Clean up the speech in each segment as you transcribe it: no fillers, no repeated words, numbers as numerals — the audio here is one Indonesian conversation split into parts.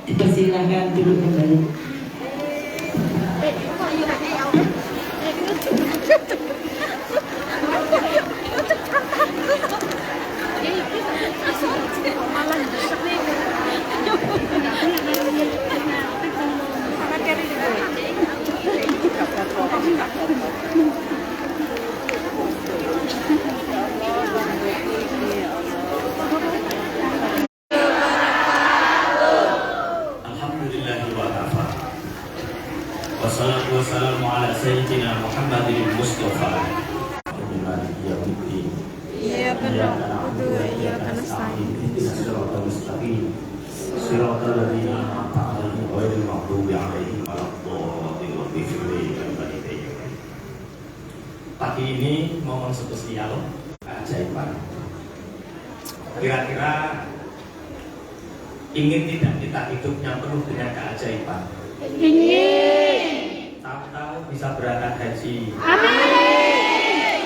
Dipersilahkan duduk kembali. Wassalatu wassalamu ala sayyidina Muhammadin Mustafa. Iyyaka na'budu wa iyyaka nasta'in. Ihdinas siratal mustaqim. Siratal ladzina an'amta 'alaihim ghairil maghdubi 'alaihim waladdallin. Pagi ini momen spesial keajaiban. Kira-kira ingin tidak kita hidupnya penuh dengan keajaiban? Ingin. Tahu-tahu bisa berangkat haji. Amin.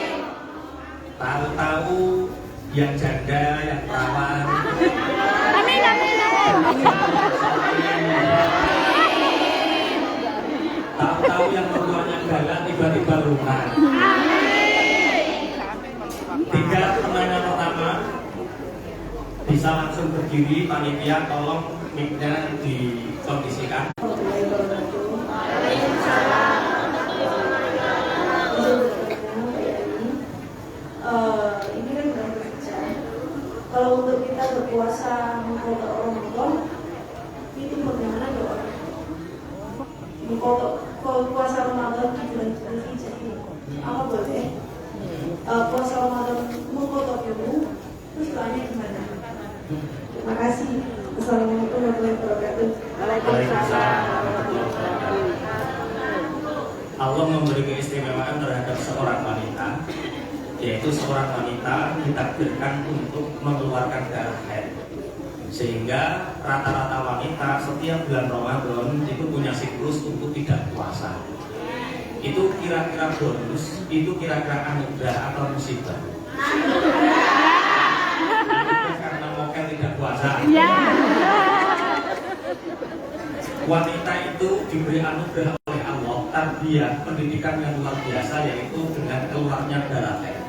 Tahu-tahu yang janda, yang perawan. Amin, amin, amin. Tahu-tahu yang keduanya galak tiba-tiba luka. Tiga pertanyaan pertama bisa langsung berdiri. Panitia tolong mic-nya dikondisikan. Ini kan bulan kerja. Kalau untuk kita berpuasa mengkodok Ramadan, itu bagaimana doa? Mengkodok puasa Ramadan di bulan Zulhijjah ini, apa boleh? Puasa Ramadan mengkodok dulu, terus doanya gimana? Terima kasih. Assalamualaikum warahmatullahi wabarakatuh. Waalaikumsalam. Allah memberi keistimewaan terhadap seorang wanita, yaitu seorang wanita ditakdirkan untuk mengeluarkan darah haid, sehingga rata-rata wanita setiap bulan Ramadan itu punya siklus untuk tidak puasa. Itu kira-kira bonus, itu kira-kira anugerah atau musibah? Karena mokel tidak puasa. Wanita itu diberi anugerah oleh Allah, tarbiyah, pendidikan yang luar biasa, yaitu dengan keluarnya darah haid.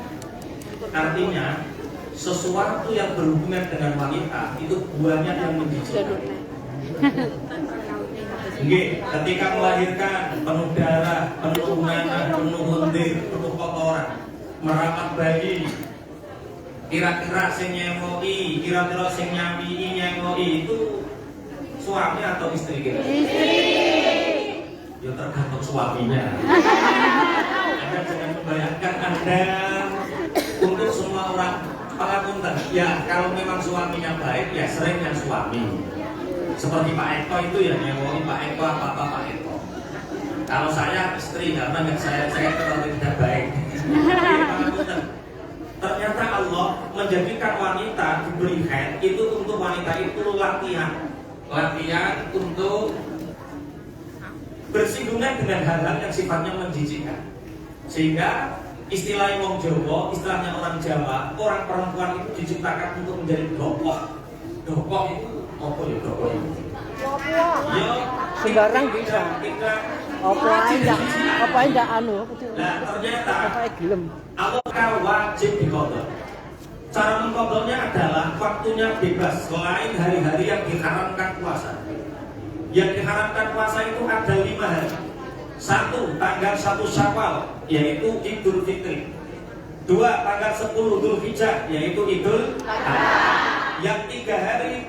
Artinya sesuatu yang berhubungan dengan wanita itu buahnya yang menjijikkan. Ketika melahirkan penuh darah, penuh nanah, penuh lendir, penuh kotoran, merawat bayi, kira-kira sing nyemoi, kira-kira sing nyamii nyemoi itu suami atau istri kita? Ya tergantung suaminya. Anda jangan membayangkan Anda untuk semua orang pengapunten. Ya kalau memang suaminya baik ya sering yang suami. Seperti Pak Eko itu ya nyewoi Pak Eko apa Pak Eko. Kalau saya istri karena saya terlalu tidak baik. Ternyata Allah menjadikan wanita diberi haid itu untuk wanita itu latihan untuk bersinggungan dengan hal-hal yang sifatnya menjijikkan, sehingga istilah wong Jawa, istilahnya orang Jawa, orang perempuan itu diciptakan untuk menjadi dokok. Dokok itu apa ya dokok itu? Ya Sembarang bisa. Apa enggak anu? Nah ternyata Gelem. Allah wajib dikodok. Cara mengkodoknya adalah waktunya bebas selain hari-hari yang diharamkan puasa. Yang diharamkan puasa itu ada 5 hari. 1. Tanggal 1 Syawal, yaitu Idul Fitri. 2. Tanggal 10 Dzulhijjah, yaitu Idul Adha. Yang 3 hari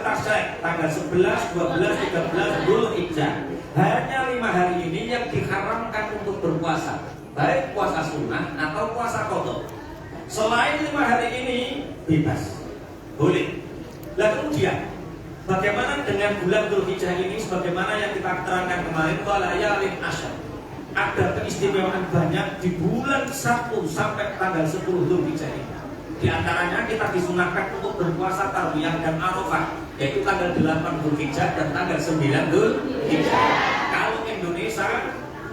Tasyrik, tanggal 11, 12, 13 Dzulhijjah. Hanya 5 hari ini yang diharamkan untuk berpuasa, baik puasa sunnah atau puasa qadha. Selain 5 hari ini bebas, boleh. Lah kemudian bagaimana dengan bulan Dzulhijjah ini? Sebagaimana yang kita terangkan kemarin, walayalin asyar, ada keistimewaan banyak di bulan 1 sampai tanggal 10 Dzulhijjah ini. Di antaranya kita disunahkan untuk berpuasa Tarwiyah dan Arafah, yaitu tanggal 8 Dzulhijjah dan tanggal 9 Dzulhijjah. Kalau Indonesia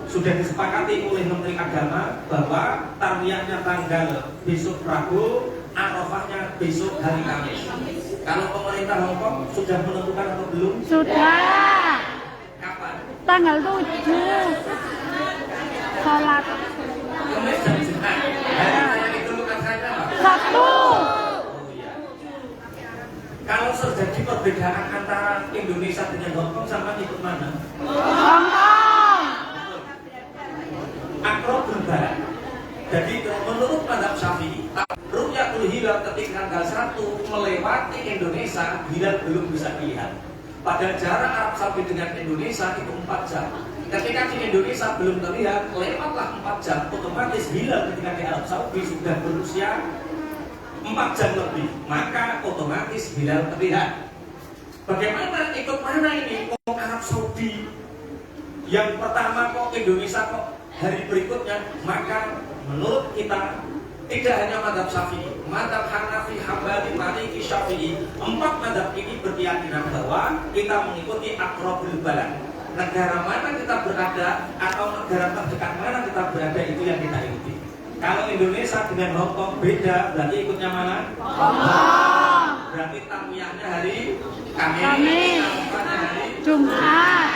sudah disepakati oleh Menteri Agama bahwa Tarwiyahnya tanggal besok Rabu, Arafahnya besok hari Kamis. Kalau pemerintah Hongkong sudah menentukan atau belum? Sudah. Kapan? Tanggal 7. Salat Kamis dan Jumat. Hari raya Idul Adha apa? Sabtu. Oh iya. Kalau terjadi perbedaan antara Indonesia dengan Hongkong, sama ikut mana? Hongkong. Akrobul Barat. Jadi menurut mazhab Syafi'i, Ru'yatul Hilal ketika tanggal 1 melewati Indonesia, hilal belum bisa dilihat. Pada jarak Arab Saudi dengan Indonesia itu 4 jam. Ketika di Indonesia belum terlihat, lewatlah 4 jam, otomatis hilal ketika di Arab Saudi sudah berusia 4 jam lebih, maka otomatis hilal terlihat. Bagaimana ikut mana ini? Kok Arab Saudi yang pertama, kok Indonesia kok hari berikutnya? Maka menurut kita tidak hanya mazhab Syafi'i, mazhab Hanafi, Hambali, Maliki, Syafi'i, 4 mazhab ini berkeyakinan bahwa kita mengikuti aqrabul balad. Negara mana kita berada atau negara terdekat mana kita berada, itu yang kita ikuti. Kalau Indonesia dengan Hongkong beda, berarti ikutnya mana? Hongkong. Berarti Tarwiyahnya hari Kamis, Arafahnya hari Jumat.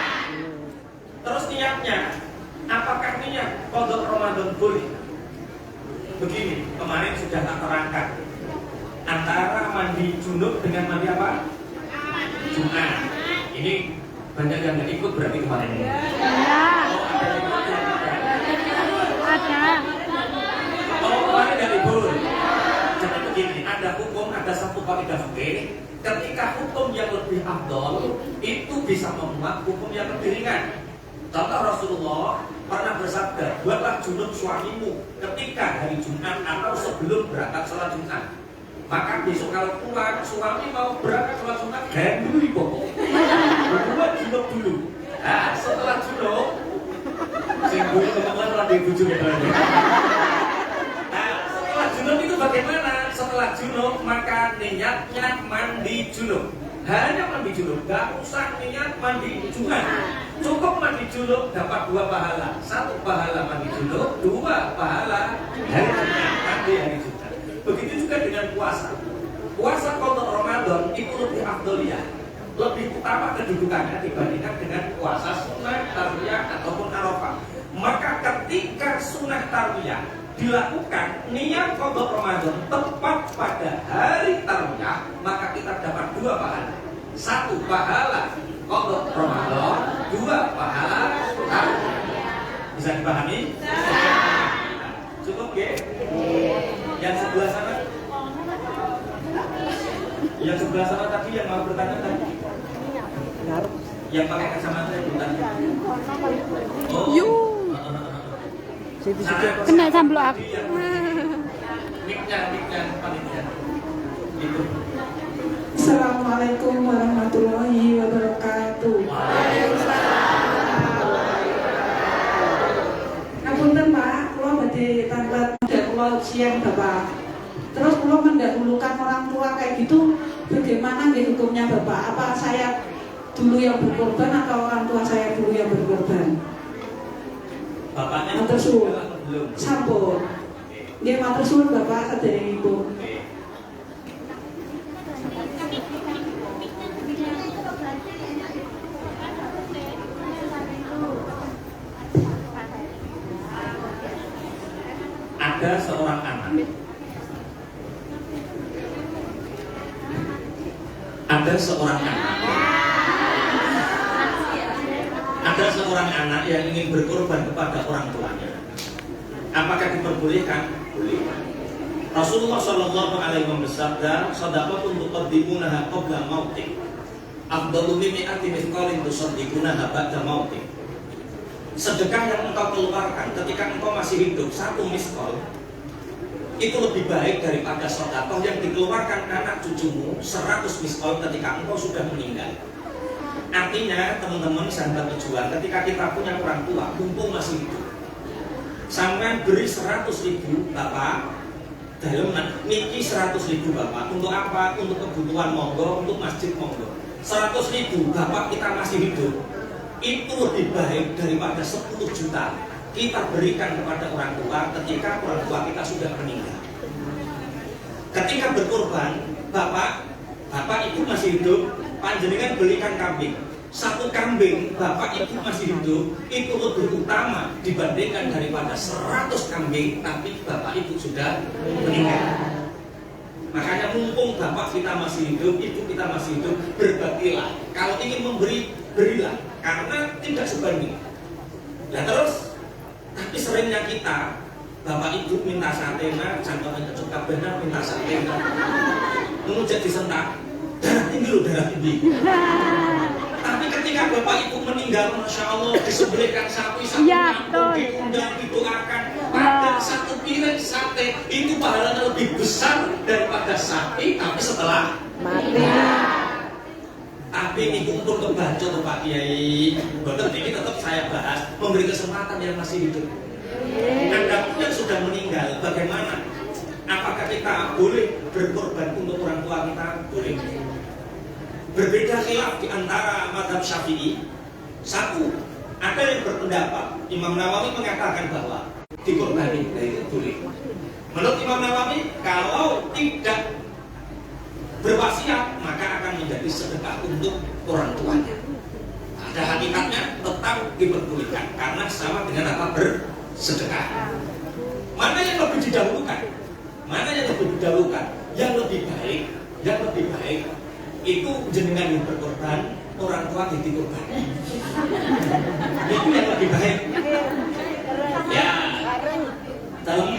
Terus niatnya, apakah niat qadha Ramadan boleh? Begini, kemarin sudah tak terangkan antara mandi junub dengan mandi apa? Jumat. Ini banyak yang nggak ikut berarti kemarin. Ya. Oh, ada yang ikut ya? Ada. Oh, kemarin nggak libur. Jadi begini, ada hukum, ada satu kaidah fikih. Ketika hukum yang lebih afdol itu bisa memuat hukum yang lebih ringan. Contoh, Rasulullah pernah bersabda, buatlah junub suamimu ketika hari Jumat atau sebelum berangkat sholat Jumat. Maka besok kalau pulang, suami mau berangkat sholat Jumat, gandui pokok. Buat junub dulu. Nah, setelah junub, simbol teman-teman malah dibujur ya. Nah, setelah junub itu bagaimana? Setelah junub, maka niatnya mandi junub. Hanya mandi junub, gak usah niat mandi Jumat. Cukup mandi junub dapat 2 pahala. 1 pahala mandi junub, 2 pahala hari Jumat, mandi hari Jumat. Begitu juga dengan puasa. Puasa qadha Ramadan itu lebih afdoliyah, lebih utama kedudukannya dibandingkan dengan puasa sunnah, tarwiyah ataupun arafah. Maka ketika sunnah tarwiyah dilakukan niat qadha Ramadan tepat pada hari tarwiyah, maka kita dapat 2 pahala. 1 pahala qadha Ramadan, 2 pahala tarwiyah. Bisa dipahami? Cukup ya? Yang sebelah sana? Yang sebelah sana tadi yang mau bertanya tadi? Yang pakai kacamata yang bertanya? Oh. Kena samblok aku. Miknya panitia. Itu. Assalamualaikum warahmatullahi wabarakatuh. Ngapunten Pak, kula badhe tanglet kula siang Bapak. Terus kula mendahulukan orang tua kayak gitu, bagaimana nggih hukumnya Bapak? Apa saya dulu yang berkorban atau orang tua saya dulu yang berkorban? Bapaknya Matur suwun. belum. Sampun. Nggih matur suwun Bapak saderengipun. Ada seorang anak. Ada seorang anak yang ingin berkorban kepada orang tuanya. Apakah diperbolehkan? Boleh. Rasulullah Shallallahu Alaihi Wasallam bersabda, "Shadaqatun tuqaddimunaha qabla mautik, afdalu min mi'ati mithqalin tusaddiqunaha ba'da mautik." sedekah yang engkau keluarkan ketika engkau masih hidup 1 miskol itu lebih baik daripada sedekah yang dikeluarkan anak cucumu 100 miskol ketika engkau sudah meninggal. Artinya teman-teman sahabat pejuang, ketika kita punya orang tua mumpung masih hidup, sampai beri 100.000 Bapak dalam niki 100.000 Bapak untuk apa? Untuk kebutuhan monggo, untuk masjid monggo. 100.000 Bapak kita masih hidup, itu lebih baik daripada 10 juta kita berikan kepada orang tua ketika orang tua kita sudah meninggal. Ketika berkorban, Bapak itu masih hidup, panjenengan belikan kambing. 1 kambing Bapak itu masih hidup, itu lebih utama dibandingkan daripada 100 kambing tapi Bapak itu sudah meninggal. Makanya mumpung Bapak kita masih hidup, Ibu kita masih hidup, berbagilah. Kalau ingin memberi, berilah, karena tidak sebanding. Nah terus, tapi seringnya kita, Bapak Ibu minta satena, contohnya kecuka benar minta satena, mengucap disentak, darah tinggi loh, darah tinggi. Tapi ketika Bapak Ibu meninggal, Masya Allah, disembelihkan sapi Ya, nyampung, diundang, didoakan, ada 1 piring sate, itu pahalanya lebih besar daripada sapi, tapi setelah Mati. Tapi ini kumpul kebaca tuh Pak Kiai. Betul, ini tetap saya bahas, memberi kesempatan yang masih hidup. Anda yang sudah meninggal, bagaimana? Apakah kita boleh berkorban untuk orang tua kita? Boleh. Berbeda khilaf di antara mazhab Syafi'i. 1, ada yang berpendapat, Imam Nawawi mengatakan bahwa dikorbani, itu boleh. Menurut Imam Nawawi, kalau tidak berwasiat maka akan menjadi sedekah untuk orang tuanya. Ada hakikatnya tetap diperbolehkan karena sama dengan apa? Bersedekah. Mana yang lebih didahulukan? Mana yang lebih didahulukan? Yang lebih baik itu jenengan yang berkorban, orang tua jadi korban. Itu yang lebih baik. Ya, dalam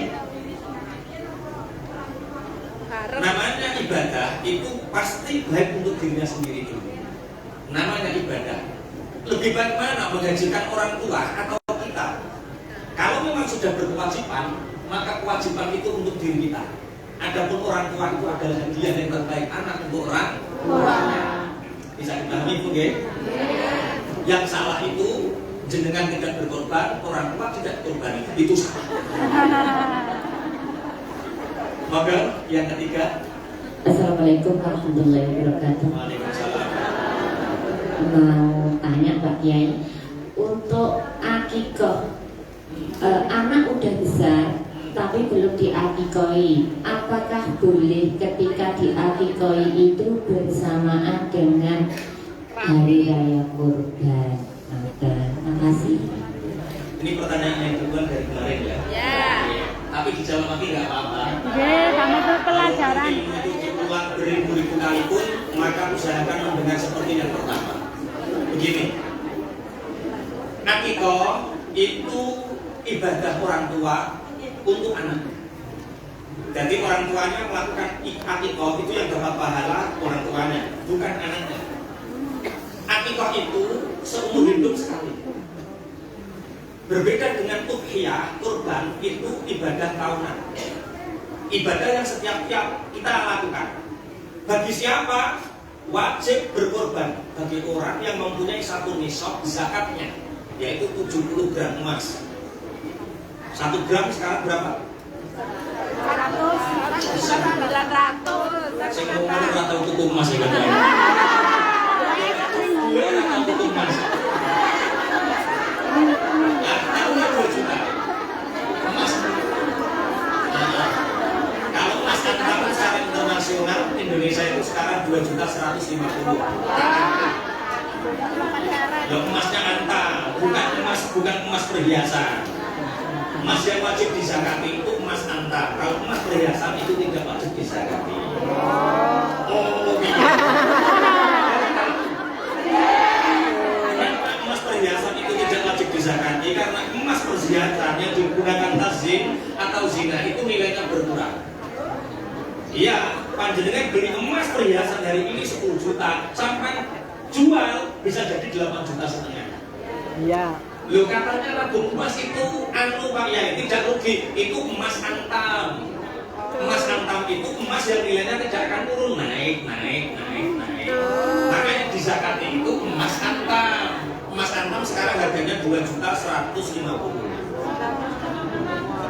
namanya ibadah itu pasti baik untuk dirinya sendiri dulu. Namanya ibadah. Lebih baik mana menghajikan orang tua atau kita? Kalau memang sudah berkewajiban, maka kewajiban itu untuk diri kita. Adapun orang tua itu adalah hadiah yang terbaik anak untuk orang tua. Bisa dipahami Bu nggih? Yang salah itu jenengan tidak berkorban, orang tua tidak korban, itu salah. Maka yang ketiga, Assalamualaikum warahmatullahi wabarakatuh. Waalaikumsalam. Mau tanya Pak Kiai, untuk akikoh, anak udah besar tapi belum diakikoi, apakah boleh ketika diakikoi itu bersamaan dengan hari raya kurban? Terima kasih. Ini pertanyaan yang kedua dari kemarin ya. Tapi dijawab lagi nggak apa-apa. Sama itu pelajaran. Kalau itu diulang beribu-ribu kali pun, maka usahakan mendengar seperti yang pertama. Begini, akikoh itu ibadah orang tua untuk anak. Jadi orang tuanya melakukan akikoh itu yang dapat pahala orang tuanya, bukan anaknya. Akikoh itu seumur hidup sekali. Berbeda dengan udhiyah, kurban itu ibadah tahunan. Ibadah yang setiap kita lakukan. Bagi siapa wajib berkorban? Bagi orang yang mempunyai 1 nisab zakatnya, yaitu 70 gram emas. 1 gram sekarang berapa? 900. Saya ngomong rata tuku emas ya katanya. Rata tuku emas. Taruhnya 2 juta emas. Kalau emas antam secara internasional Indonesia itu sekarang 2.150.000. Loh, emasnya antam, bukan emas perhiasan. Emas yang wajib dizakati itu emas antam. Kalau emas perhiasan itu tidak wajib dizakati. Oh, gitu. Emas perhiasan itu tidak wajib dizakati karena emas perhiasan yang digunakan tazim atau zina itu nilainya berkurang. Iya, panjenengan beli emas perhiasan hari ini 10 juta sampai jual bisa jadi 8,5 juta. Iya. Loh katanya rabun emas itu anu Pak Yai, tidak rugi, itu emas antam. Emas antam itu emas yang nilainya tidak akan turun, naik. Makanya di zakati itu emas antam. Emas antam sekarang harganya 2.150.000.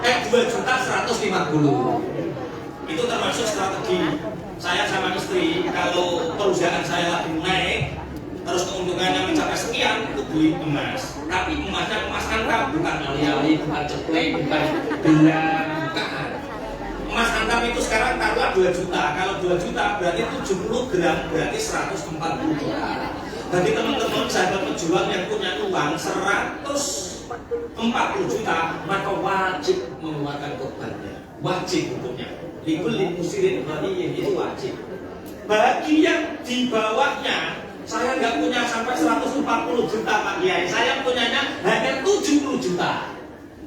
2.150.000. Itu termasuk strategi saya sama istri. Kalau perusahaan saya lagi naik, terus keuntungannya mencapai sekian, itu beli emas. Tapi emasnya emas antam, bukan ali-ali, bukan ceklek, bukan gelang, bukan. Emas antam itu sekarang taruhlah 2 juta. Kalau 2 juta berarti 70 gram berarti 140 juta. Bagi teman-teman sahabat pejuang yang punya uang 140 juta, maka wajib mengeluarkan korbannya. Wajib hukumnya. Dibeli musirin ghaniyin itu wajib. Bagi yang di bawahnya, saya nggak punya sampai 140 juta Pak Kiai, saya punyanya hanya 70 juta.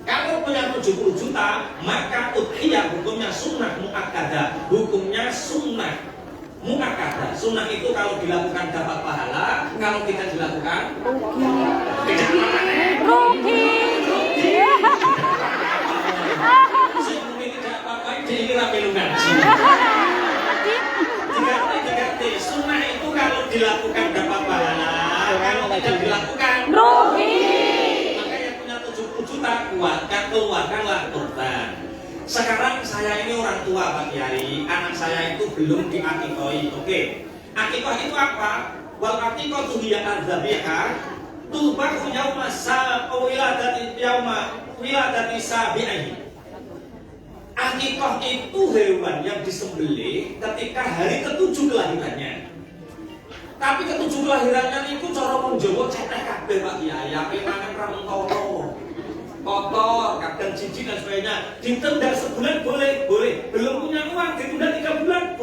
Kalau punya 70 juta, maka udhiyah hukumnya sunnah mu'akkadah. Hukumnya sunnah mu'akkadah. Sunnah itu kalau dilakukan dapat pahala, kalau tidak dilakukan tidak Rugi. Sebelum tidak apa-apa, ini rapi ngaji. Diganti. Sunnah itu kalau dilakukan dapat pahala, kalau tidak dilakukan Rugi. Makanya punya 70 juta, keluarkanlah korban. Sekarang saya ini orang tua Pak Kiai, anak saya itu belum diakikoi. Oke, akikah itu apa? Wal akikah itu hiya adzabihah tubahu yauma wiladati sabi'ahi. Akikah itu hewan yang disembelih ketika hari ke-7 kelahirannya. Tapi ke-7 kelahirannya itu cara wong Jawa cetek kabeh Pak Kiai, ape mangan ra kotor, kadang jijik dan sebagainya. Ditunda sebulan boleh. Belum punya uang ditunda 3 bulan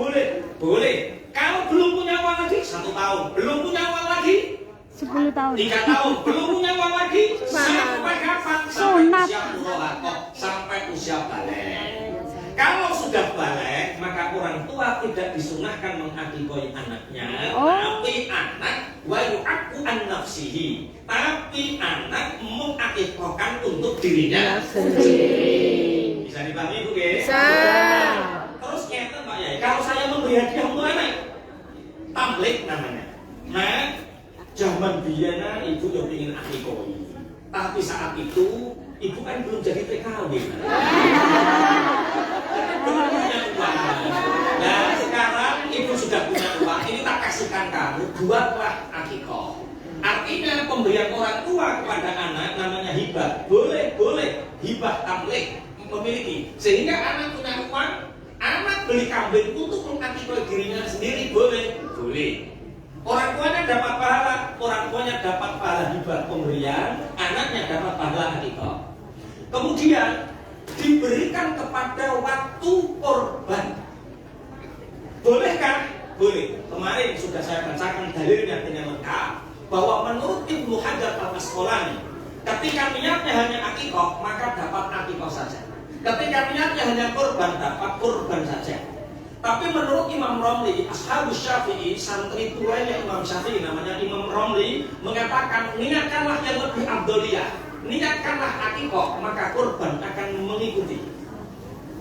boleh. Kalau belum punya uang lagi 1 tahun, belum punya uang lagi 10 tahun. 3 tahun, belum punya uang lagi sampai kapan? Sampai usia murahaqqah, sampai usia balik. Kalau sudah balik, maka orang tua tidak disunahkan mengakikoi anaknya, tapi anak wa yu'akku an nafsihi, tapi anak mengakikohkan untuk dirinya sendiri. Bisa dipahami Bu Ge? Bisa. Terus nyata Pak Yai, kalau saya memberi hadiah untuk anak, tamlik namanya. Nah, zaman biyen ibu yo ingin akikoi, tapi saat itu ibu kan belum jadi TKW. Belum punya uang. Nah sekarang ibu sudah punya uang, ini tak kasihkan kamu, buatlah akikah. Artinya pemberian orang tua kepada anak namanya hibah. Boleh, hibah tamlik, memiliki. Sehingga anak punya uang, anak beli kambing untuk mengakikah dirinya sendiri, boleh. Orang tuanya dapat pahala hibah pemberian, anaknya dapat pahala akikah. Kemudian diberikan kepada waktu korban. Bolehkah? Boleh. Kemarin sudah saya bacakan dalilnya dengan lengkap bahwa menurut Ibnu Hajar Al-Asqalani, ketika niatnya hanya akikah, maka dapat akikah saja. Ketika niatnya hanya korban, dapat korban saja. Tapi menurut Imam Romli, Ashabus Syafi'i, santri tuanya Imam Syafi'i namanya Imam Romli, mengatakan niatkanlah yang lebih afdoliyah. Niatkanlah akikah, maka korban akan mengikuti.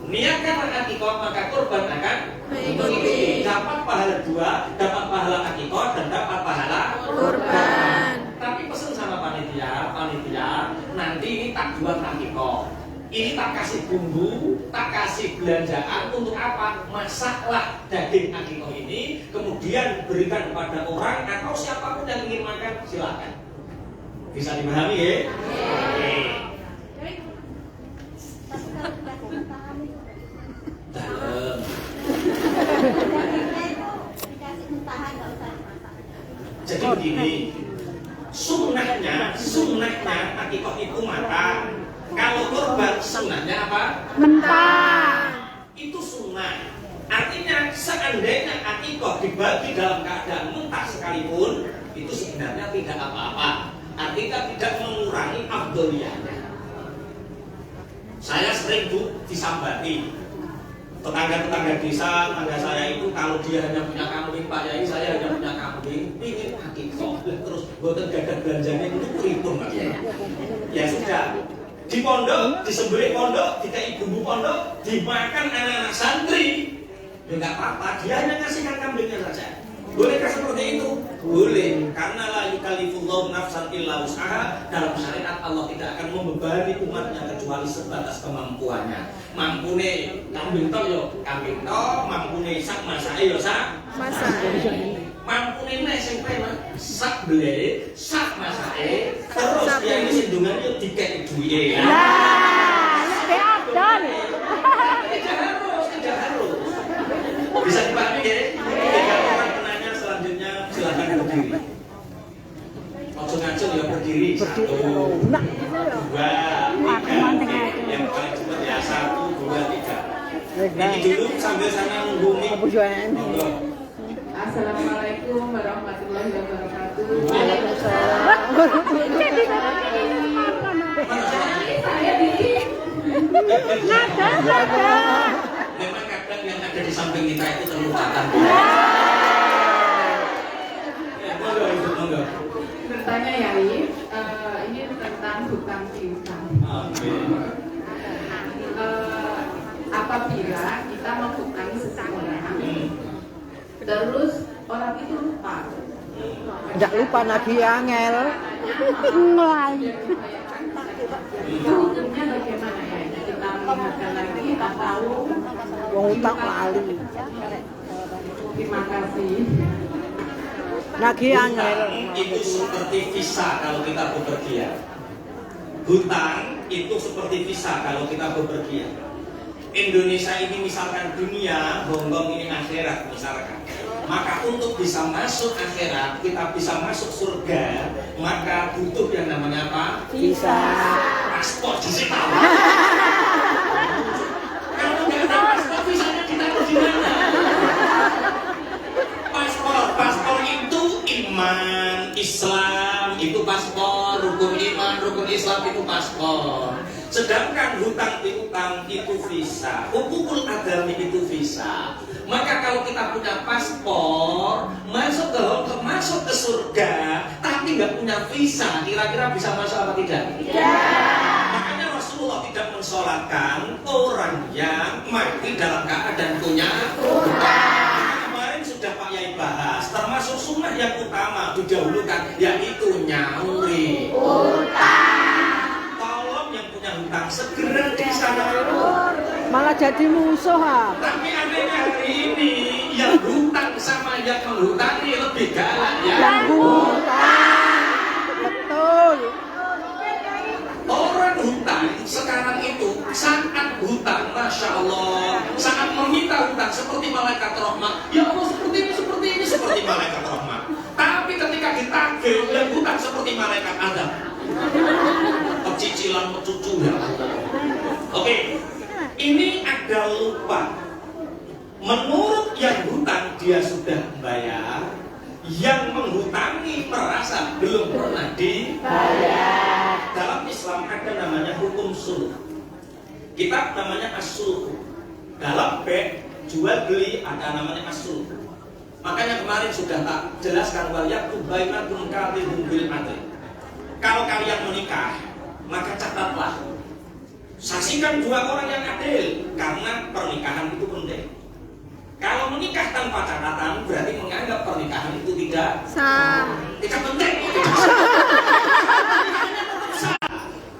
Niatkanlah akikah, maka korban akan mengikuti. Dapat pahala 2, dapat pahala akikah dan dapat pahala korban. Tapi pesan sama panitia, nanti ini tak buat akikah. Ini tak kasih bumbu, tak kasih belanjaan untuk apa? Masaklah daging akikah ini, kemudian berikan kepada orang atau siapapun yang ingin makan, silakan. Bisa dipahami ya? Dalam. Jadi begini, sunnahnya akikah itu matang. Kalau korban sunnahnya apa? Mentah. Itu sunnah. Artinya seandainya akikah dibagi dalam keadaan mentah sekalipun, itu sebenarnya tidak apa-apa. Artinya tidak mengurangi afdoliyahnya. Saya sering disambati tetangga-tetangga desa, tetangga saya itu kalau dia hanya punya kambing, Pak Yai saya hanya punya kambing, ingin akikah terus boten gadah belanjanya itu pripun Mas. ya sudah. Di pondok, disembelih pondok, dikai bumbu pondok, dimakan anak-anak santri. Ya nggak apa-apa, dia hanya ngasihkan kambingnya saja. Bolehkah seperti itu? Boleh, karena la yukallifullahu nafsan illa wus'aha. Dalam syariat Allah tidak akan membebani umatnya kecuali sebatas kemampuannya. Mampune kambing tok yo kambing tok, mampune sak masake yo sak masak. Mampune nek sing preman sak bele, sak masake, terus dia ini sindungan yo dikek duwike. Nah, lebih adol. Tidak harus. Bisa dipahami ya? Tiga orang penanya selanjutnya silakan berdiri. Ojo ngacung ya berdiri. Satu, dua, tiga. Yang paling cepat ya 1, 2, 3. Ini dulu sambil sana nungguin. Monggo. Assalamualaikum warahmatullahi wabarakatuh. Saya di Nada. Memang kadang yang ada di samping kita itu terlupakan. Monggo. bertanya Yai, ini tentang hutang piutang. Oke. Apabila kita menghutangi seseorang, terus orang itu lupa. Nggak lupa Nabi Angel. Mulai. Itu hukumnya bagaimana ya? Kita mengingatkan lagi atau Wong utang lali. terima kasih. Nabi Angel. Hutang itu seperti visa kalau kita bepergian. Hutang itu seperti visa kalau kita bepergian. Indonesia ini misalkan dunia, Hongkong ini akhirat misalkan. Maka untuk bisa masuk akhirat, kita bisa masuk surga, maka butuh yang namanya apa? Bisa. Paspor disita. Kalau nggak ada paspor, visanya ditaruh di mana? Paspor itu iman, Islam itu paspor, rukun iman, rukun Islam itu paspor. Sedangkan hutang piutang itu visa, hukukul adami itu visa. Maka kalau kita punya paspor, masuk ke surga, tapi nggak punya visa, kira-kira bisa masuk apa tidak? Makanya Rasulullah tidak mensolatkan orang yang mati dalam keadaan punya hutang. Kemarin sudah Pak Yai bahas, termasuk sunnah yang utama didahulukan, yaitu nyauri tolong yang punya hutang segera disadar. Malah jadi musuh ha. Tapi anehnya hari ini yang hutang sama yang menghutangi lebih galak ya. Yang hutang. Betul. Orang hutang sekarang itu saat hutang, masya Allah, saat meminta hutang seperti malaikat rahmat. Ya Allah seperti ini seperti malaikat rahmat. Tapi ketika ditagih yang hutang seperti malaikat adab. Pecicilan pecucu ya. Oke. Ini ada lupa. Menurut yang hutang dia sudah bayar, yang menghutangi merasa belum pernah dibayar. Dalam Islam ada namanya hukum suluh. Kitab namanya as-suluh. Dalam jual beli ada namanya as-suluh. Makanya kemarin sudah tak jelaskan wayaqtu bainakum katibun bil adl. Kalau kalian menikah, maka catatlah. Saksikan dua orang yang adil, karena pernikahan itu penting. Kalau menikah tanpa catatan berarti menganggap pernikahan itu tidak sah, tidak penting.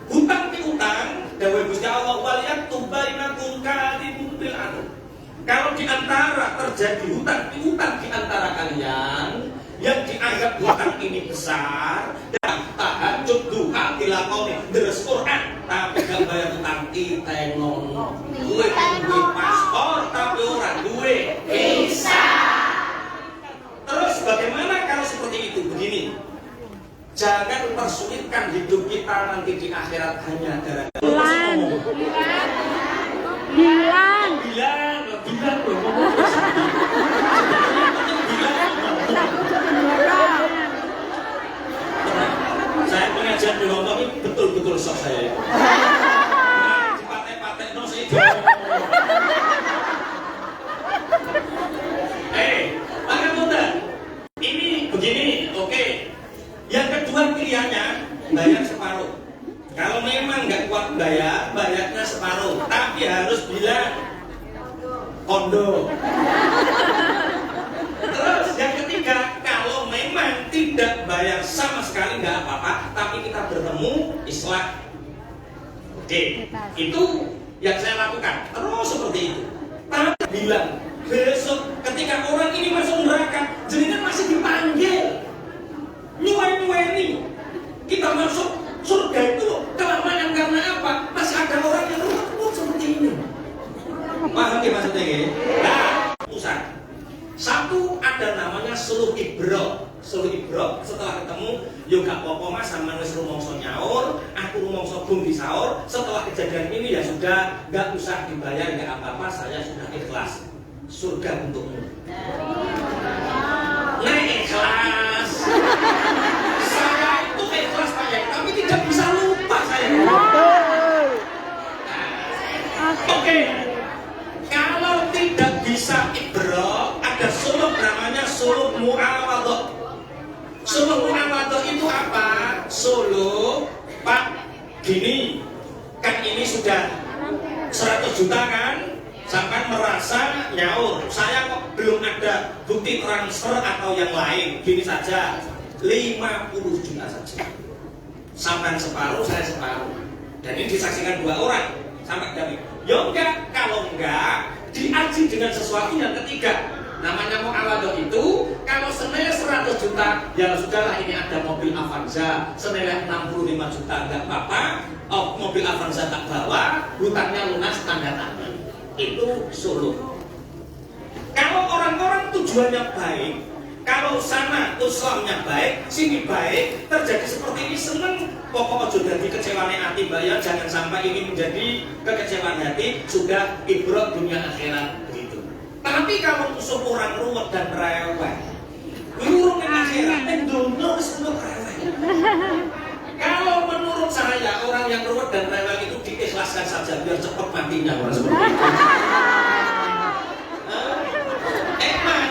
Hutang piutang, dawuh Gusti Allah waliyaqtu bainakum katibun bil adl. Kalau di antara terjadi hutang piutang di antara kalian yang dianggap hutang ini besar dan tahajud duha dilakoni deres Quran tapi gak bayar hutang tenono duwe paspor tapi ora duwe visa. Terus bagaimana kalau seperti itu? Begini, jangan persulitkan hidup kita nanti di akhirat hanya gara-gara bilang saya pengajian di Hongkong ini betul-betul shock saya. Patek-patek no sih. Maka muda. Ini begini, oke. Yang kedua pilihannya bayar separuh. Kalau memang nggak kuat bayar, bayarnya separuh, tapi harus bilang kondo. Terus yang ketiga, kalau memang tidak bayar sama sekali nggak apa-apa, tapi kita bertemu islah. Oke, itu yang saya lakukan. Terus seperti itu. Tapi bilang besok ketika orang ini masuk neraka, jenengan masih dipanggil, nyuai-nyuai. Kita masuk surga itu kelamaan karena apa? Masih ada orang yang ruwet seperti ini. Paham ya maksudnya ya? Nah, pusat. Satu ada namanya suluh ibro. Suluh ibro setelah ketemu, yo gak apa-apa mas, sama wis rumangsa nyaur, aku rumangsa bumbi sahur. Setelah kejadian ini ya sudah, gak usah dibayar, gak apa-apa, saya sudah ikhlas. Surga untukmu. Nah ikhlas. Saya itu ikhlas Pak Yai, tapi tidak bisa lupa saya. Oke. Kalau tidak bisa ibro, ada suluk namanya suluk mu'awadhah. Suluk mu'awadhah itu apa? Suluk, Pak, gini, kan ini sudah 100 juta kan? Sampai merasa nyaur, saya kok belum ada bukti transfer atau yang lain. Gini saja, 50 juta saja. Sampai separuh, saya separuh. Dan ini disaksikan 2 orang. Sampai dari, ya enggak, kalau enggak diaji dengan sesuatu yang ketiga. Namanya mu'awadhah itu, kalau senilai 100 juta, ya sudahlah, ini ada mobil Avanza senilai 65 juta, enggak apa-apa. Oh, mobil Avanza tak bawa, hutangnya lunas, tanda tangan. Itu suluk. Kalau orang-orang tujuannya baik, kalau sana Islamnya baik, sini baik, terjadi seperti ini seneng, pokok ojo dadi kecewane hati Mbak ya, jangan sampai ini menjadi kekecewaan hati, sudah ibrah dunia akhirat begitu. Tapi kalau musuh orang ruwet dan rewel, urung akhirat dunia wis rewel. Kalau menurut saya orang yang ruwet dan rewel itu diikhlaskan saja biar cepat matinya orang seperti itu. Eman,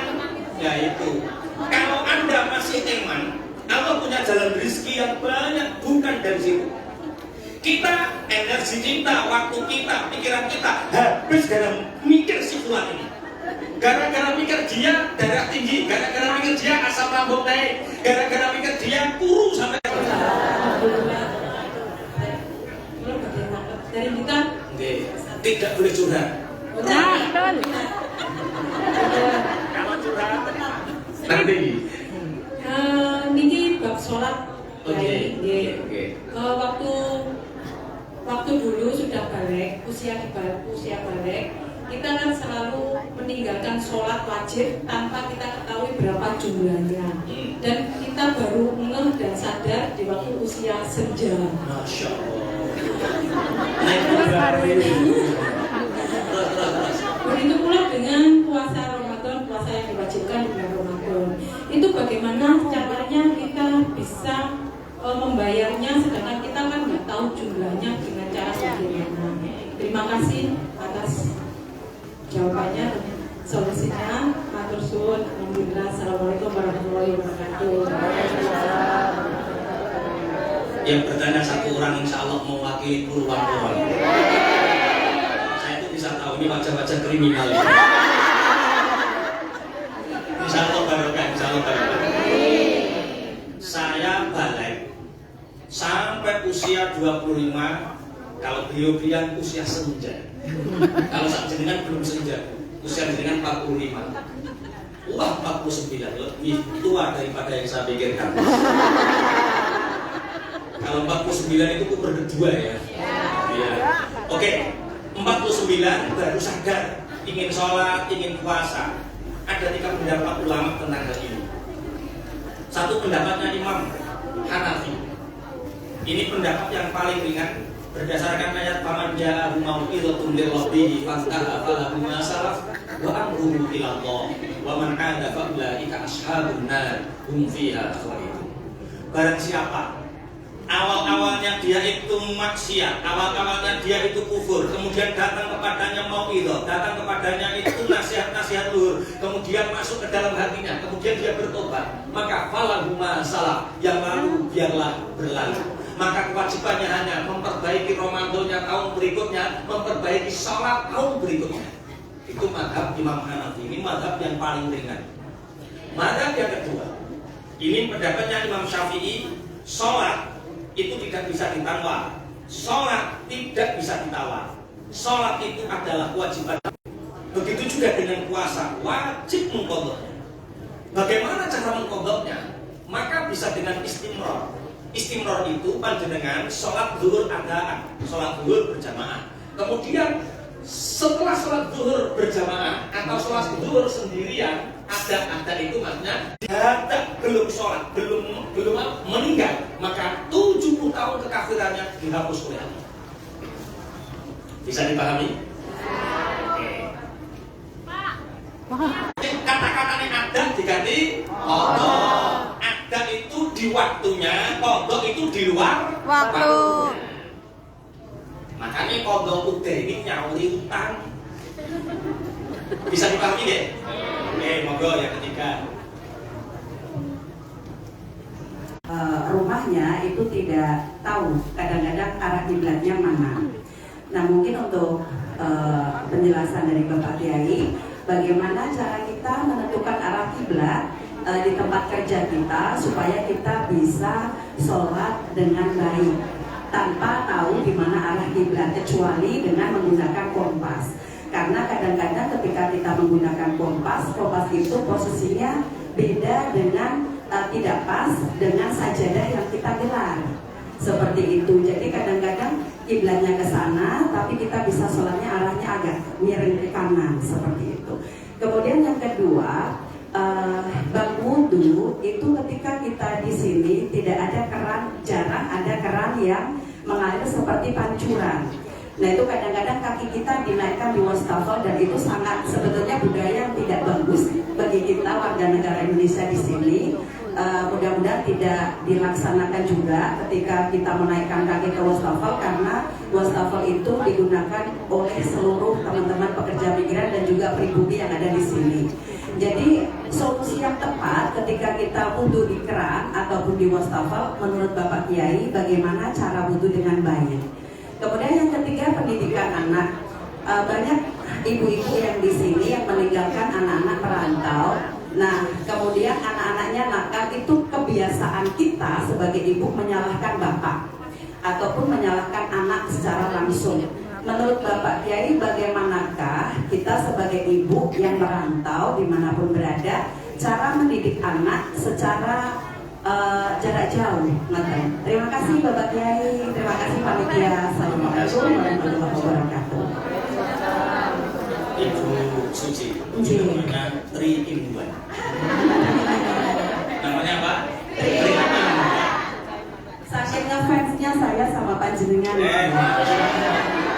ya itu. Kalau Anda masih eman, Allah punya jalan rezeki yang banyak, bukan dari situ. Kita, energi kita, waktu kita, pikiran kita habis dalam mikir si fulan ini. Gara-gara mikir dia darah tinggi, gara-gara mikir dia asam lambung naik, gara-gara mikir dia kurus sampai. Dari kita tidak boleh curhat. Nah, betul. Kalau curhat nanti. Niki bab sholat. Oke. Waktu dulu sudah balik, usia balik, kita kan selalu meninggalkan sholat wajib tanpa kita ketahui berapa jumlahnya. Dan kita baru ngeh dan sadar di waktu usia senja. Masya Allah. Begitu pula dengan puasa Ramadan, puasa yang diwajibkan di bulan Ramadan. Itu bagaimana caranya kita bisa membayarnya, sedangkan kita kan nggak tahu jumlahnya dengan cara bagaimana. Terima kasih atas jawabannya, solusinya. Matur suwun. Alhamdulillah. Assalamualaikum warahmatullahi wabarakatuh. Yang bertanya satu orang insya Allah mewakili puluhan orang. Saya itu bisa tahu ini wajah-wajah kriminal ya. Insya Allah barokah, insya Allah barokah. Saya balik sampai usia 25. Kalau beliau bilang usia senja. Kalau saat jenengan belum senja, usia jenengan 45. Wah, 49 lebih tua daripada yang saya pikirkan. Kalau 49 itu umur kedua ya. Iya. Oke, 49 baru sadar ingin sholat, ingin puasa. Ada 3 pendapat ulama tentang hal ini. Satu pendapatnya Imam Hanafi. Ini pendapat yang paling ringan berdasarkan ayat faman ja'ahu mau'izatun min rabbih fantaha falahu ma salaf wa amruhu ila Allah wa man 'ada fa ulaika ashabun nar hum fiha khalidun. Barang siapa awal-awalnya dia itu maksiat, awal-awalnya dia itu kufur, kemudian datang kepadanya mau'izah, datang kepadanya itu nasihat-nasihat luhur, kemudian masuk ke dalam hatinya, kemudian dia bertobat, maka falahu ma salaf, yang lalu biarlah berlalu. maka kewajibannya hanya memperbaiki Ramadannya tahun berikutnya, memperbaiki sholat tahun berikutnya. Itu mazhab Imam Hanafi. Ini mazhab yang paling ringan. Mazhab yang kedua, ini pendapatnya Imam Syafi'i, sholat itu tidak bisa ditawar, sholat tidak bisa ditawar. Sholat itu adalah kewajiban. Begitu juga dengan puasa, wajib mengqadhanya. Bagaimana cara mengqadhanya? Maka bisa dengan istimror. Istimror itu panjenengan sholat zuhur adaan, sholat zuhur berjamaah. Kemudian setelah sholat zuhur berjamaah atau sholat zuhur sendirian, ada itu maksudnya belum sholat, belum meninggal, maka 70 tahun kekafirannya dihapus oleh Allah. Bisa dipahami? Kata-katanya ada diganti kodok. Ada itu di waktunya, kodok itu di luar waktu. Makanya kodok udah ini nyauri utang. Bisa dipahami ya? Oke, monggo yang ketiga. Rumahnya itu tidak tahu kadang-kadang arah kiblatnya mana. Nah, mungkin untuk penjelasan dari Bapak Kiai, bagaimana cara kita menentukan arah kiblat di tempat kerja kita supaya kita bisa sholat dengan baik tanpa tahu di mana arah kiblat, kecuali dengan menggunakan kompas. Karena kadang-kadang ketika kita menggunakan kompas itu posisinya beda dengan tidak pas dengan sajadah yang kita gelar. Seperti itu. Jadi kadang-kadang kiblatnya ke sana, tapi kita bisa sholatnya arahnya agak miring ke kanan, seperti itu. Kemudian yang kedua, bak wudu itu ketika kita di sini tidak ada keran, jarang ada keran yang mengalir seperti pancuran. Nah, itu kadang-kadang kaki kita dinaikkan di wastafel, dan itu sangat sebetulnya budaya yang tidak bagus bagi kita warga negara Indonesia di sini. Mudah-mudahan tidak dilaksanakan juga ketika kita menaikkan kaki ke wastafel, karena wastafel itu digunakan oleh seluruh teman-teman pekerja migran dan juga pribumi yang ada di sini. Jadi solusi yang tepat ketika kita wudu di keran ataupun di wastafel, menurut Bapak Kiai, bagaimana cara wudu dengan baik. Kemudian yang ketiga, pendidikan anak. Banyak ibu-ibu yang di sini yang meninggalkan anak-anak merantau. Nah, kemudian anak-anaknya nakal. Itu kebiasaan kita sebagai ibu menyalahkan bapak ataupun menyalahkan anak secara langsung. Menurut Bapak Kiai, bagaimanakah kita sebagai ibu yang merantau dimanapun berada, cara mendidik anak secara jarak jauh? Terima kasih Bapak Kiai, terima kasih panitia. Assalamualaikum warahmatullahi wabarakatuh. Ibu Suci, namanya Tri Imbuan. Namanya apa? Tri Imbuan. Saking ngefansnya saya sama panjenengan.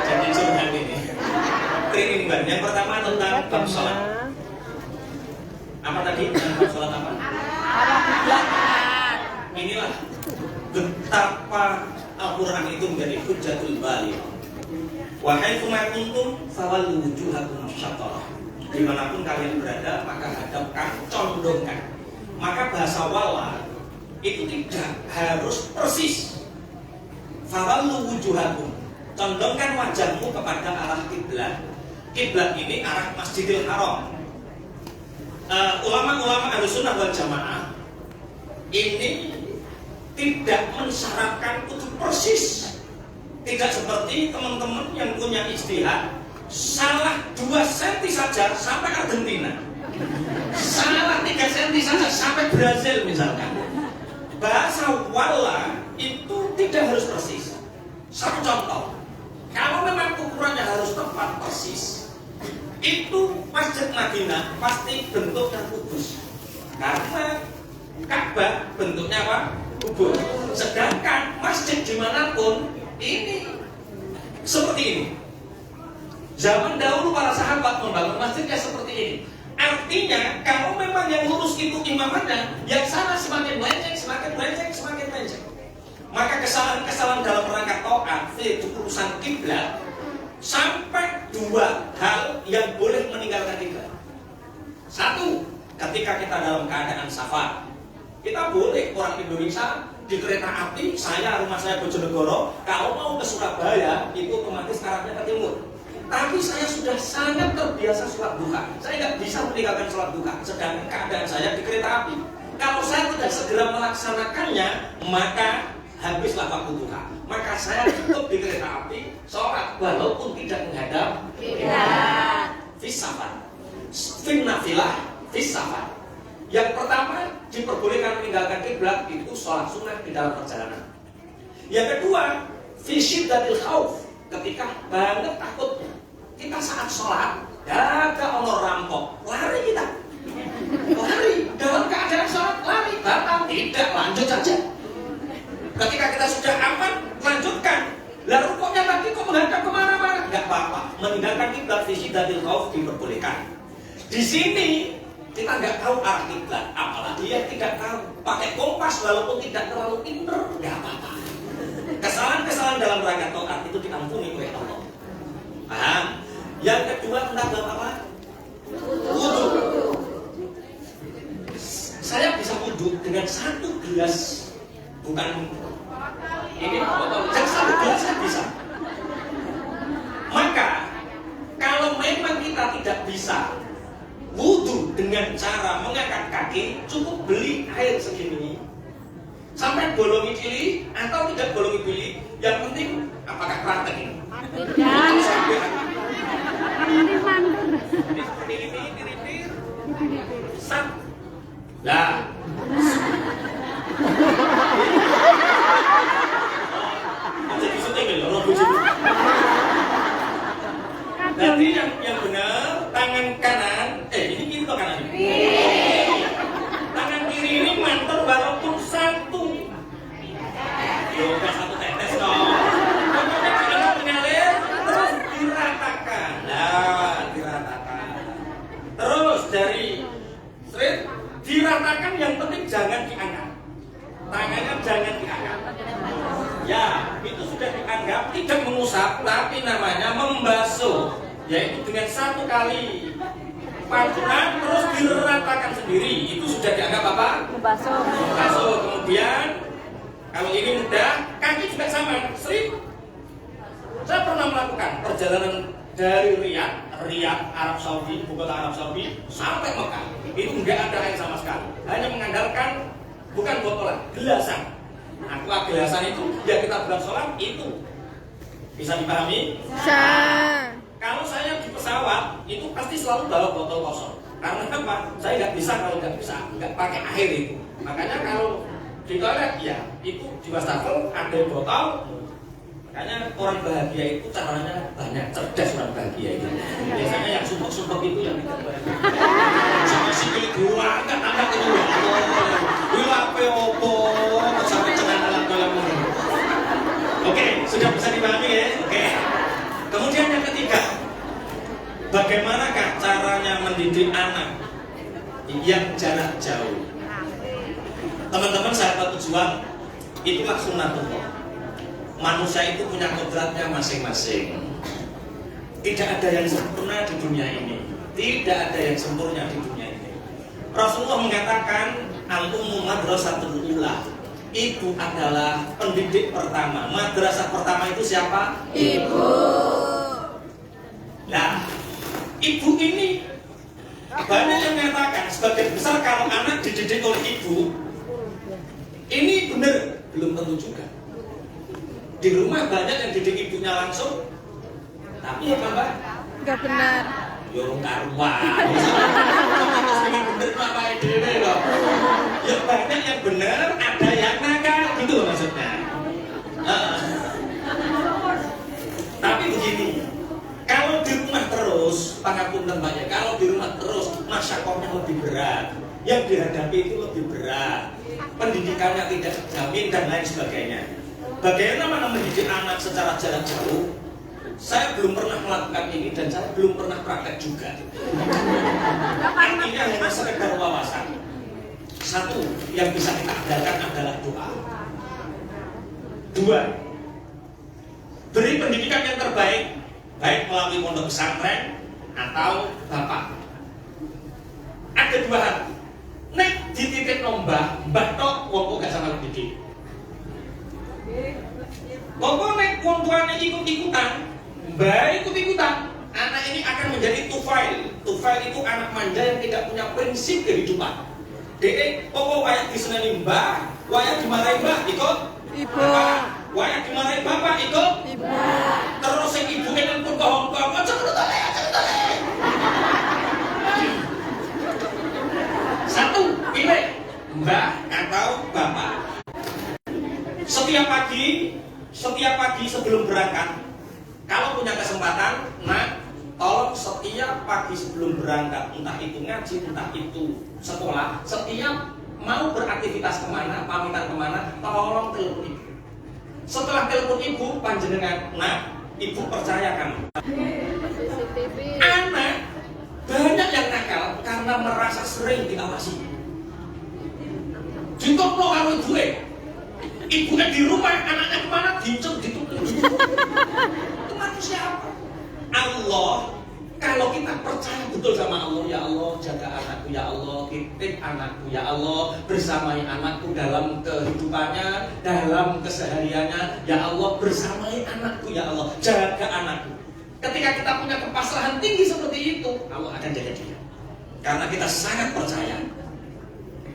Jadi curhat ini. Tri Imbuan. Yang pertama tentang bab sholat. Apa tadi? Bab sholat apa? Inilah betapa Al-Quran itu menjadi hujjatul baligh. Wahai kuma kuntum fawallu wujuhakum syatrah. Dimanapun kalian berada, maka hadapkan, condongkan. Maka bahasa wala itu tidak harus persis. Fawallu wujuhakum, condongkan wajahmu kepada arah kiblat. Kiblat ini arah Masjidil Haram. Ulama-ulama Ahlussunnah wal Jamaah ini tidak mensyaratkan kudu persis. Tidak seperti teman-teman yang punya ijtihad, salah 2 cm saja sampai Argentina, salah 3 cm saja sampai Brazil misalkan. Bahasa wala itu tidak harus persis. Satu contoh, kalau memang ukurannya harus tepat persis, itu Masjid Madinah pasti bentuknya kubus, karena Ka'bah bentuknya apa? Kubus. Sedangkan masjid dimanapun ini seperti ini. Zaman dahulu para sahabat membangun masjidnya seperti ini. Artinya kalau memang yang lurus itu imamannya, yang sana semakin melenceng, semakin melenceng, semakin melenceng. Maka kesalahan-kesalahan dalam rangka taat, yaitu urusan kiblat, sampai 2 hal yang boleh meninggalkan kiblat. 1, ketika kita dalam keadaan safar, kita boleh, orang Indonesia di kereta api, rumah saya Bojonegoro, kalau mau ke Surabaya itu otomatis arahnya ke timur. Tapi saya sudah sangat terbiasa sholat duha. Saya nggak bisa meninggalkan sholat duha, sedangkan keadaan saya di kereta api. Kalau saya tidak segera melaksanakannya, maka habislah waktu duha. Maka saya cukup di kereta api sholat walaupun tidak menghadap fisafar, finnafilah fisafar. Yang pertama diperbolehkan meninggalkan kiblat itu sholat sunnah di dalam perjalanan. Yang kedua, fisyiddatil khauf, ketika banget takut kita saat sholat, jaga Allah rampok, lari kita, lari dalam keadaan sholat, lari batal, tidak, lanjut saja. Ketika kita sudah aman, lanjutkan. Lalu rukuknya tadi kok menghadap kemana-mana? Nggak apa-apa, meninggalkan kiblat fisyiddatil khauf diperbolehkan. Di sini kita nggak tahu arah kiblat, apalagi yang tidak tahu pakai kompas walaupun tidak terlalu pinter, nggak apa-apa. Kesalahan-kesalahan dalam rangka taat itu diampuni oleh Allah. Paham? Yang kedua tentang apa? Wudu. Saya bisa wudu dengan 1 gelas, bukan ini botol, jadi 1 gelas saya bisa. Maka kalau memang kita tidak bisa wudu dengan cara mengangkat kaki, cukup beli air segini sampai bolongi cili atau tidak bolongi cili, yang penting apakah praktek ini? Lah, jadi syuting loh, jadi yang benar tangan kanan, ini toh kanan ini. Tangan kiri ini mantel walaupun 1. Yo, enggak 1 tetes toh. Pokoknya kalau mengalir terus diratakan. Nah, diratakan. Terus dari straight diratakan, yang penting jangan diangkat. Tangannya jangan diangkat. Ya, itu sudah dianggap tidak mengusap, tapi namanya membasuh, yaitu dengan 1 kali pancuran terus diratakan sendiri, itu sudah dianggap apa? Membasuh. Membasuh. Kemudian kalau ini mudah, kaki juga sama. Saya pernah melakukan perjalanan dari Riyadh, Arab Saudi, ibu kota Arab Saudi, sampai Mekah. Itu enggak ada air sama sekali, hanya mengandalkan bukan botolan, gelasan. Aqua gelasan itu biar kita buat sholat itu bisa dipahami? Bisa. Kalau saya di pesawat itu pasti selalu bawa botol kosong. Karena apa? Saya nggak bisa kalau nggak pakai air itu. Makanya kalau di toilet ya itu di wastafel ada botol. Makanya orang bahagia itu caranya banyak, cerdas orang bahagia itu. Biasanya yang sumpek-sumpek itu yang tidak bahagia. Sama si milik gua nggak tambah kedua. Gua peopo sampai cenah dalam. Oke, sudah bisa dipahami ya? Oke. Kemudian yang ketiga, bagaimanakah caranya mendidik anak yang jarak jauh? Teman-teman sahabat tujuan, itulah sunnatullah. Manusia itu punya kodratnya masing-masing. Tidak ada yang sempurna di dunia ini. Tidak ada yang sempurna di dunia ini. Rasulullah mengatakan, al-ummu madrasatul ula. Ibu adalah pendidik pertama. Madrasah pertama itu siapa? Ibu. Nah, ibu ini banyak yang mengatakan sebagian besar kalau anak dididik oleh ibu, ini benar, belum tentu juga. Di rumah banyak yang didik ibunya langsung, tapi ya Mbak? Enggak benar. Yo karuan. Ini bener apa ide loh. Ya banyak yang benar, ada yang nakal, gitu loh maksudnya. Tapi begini, kalau di rumah terus, pangapunten Mbak ya, kalau di rumah terus masyakohnya lebih berat, yang dihadapi itu lebih berat, pendidikannya tidak terjamin dan lain sebagainya. Bagaimana mendidik anak secara jarak jauh? Saya belum pernah melakukan ini dan saya belum pernah praktek juga. Artinya hanya sekedar wawasan. Satu yang bisa kita andalkan adalah doa. 2, beri pendidikan yang terbaik, baik melalui pondok pesantren atau bapak. Ada 2 hal. Nek di titik mbah tok wong gak sama didik. Pokoknya wong tuane ikut-ikutan, mbak ikut-ikutan, anak ini akan menjadi tufail. Tufail itu anak manja yang tidak punya prinsip kehidupan. Dek, pokok wayak diseneni mbak, wayak dimarahi mbak, ikut Ibu. bapak, wayak dimarahi bapak, ikut Ibu. terus yang ibu yang pun kohong-kohong, aja ketole. Satu, pilih mbak atau bapak. Setiap pagi sebelum berangkat, kalau punya kesempatan, nah, tolong setiap pagi sebelum berangkat, entah itu ngaji, entah itu sekolah, setiap mau beraktivitas kemana, pamitan kemana, tolong telepon ibu. Setelah telepon ibu, panjenengan, nah, ibu percayakan. Anak banyak yang nakal karena merasa sering diawasi. Ditokno karo ibunya di rumah, anaknya kemana, ditokno. Itu manusia apa? Allah, kalau kita percaya betul sama Allah, ya Allah jaga anakku, ya Allah titip anakku, ya Allah bersamai anakku dalam kehidupannya, dalam kesehariannya, ya Allah bersamai anakku, ya Allah jaga anakku. Ketika kita punya kepasrahan tinggi seperti itu, Allah akan jaga dia. Karena kita sangat percaya.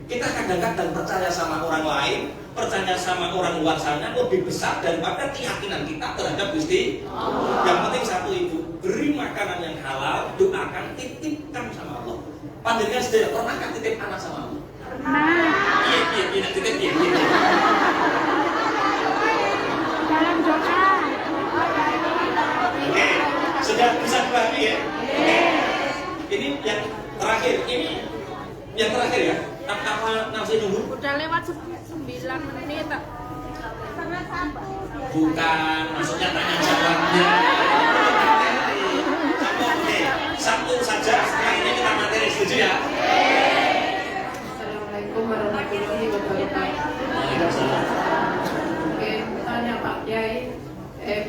Kita kadang-kadang percaya sama orang lain, percaya sama orang luar sana lebih besar daripada keyakinan kita terhadap Gusti Allah. Yang penting satu itu, beri makanan yang halal, doakan, titipkan sama Allah. Panjenengan sudah pernah kan titip anak sama Allah? Iya, titip. Dalam doa. Oke, sudah bisa dipahami ya? Ini yang terakhir, ya. Apa nafsu nunggu? Udah lewat 9 menit. Bukan, maksudnya tanya jawabnya. Oke, satu saja, setelah ini kita materi, setuju ya? Assalamualaikum warahmatullahi wabarakatuh. Oke, tanya Pak Kiai,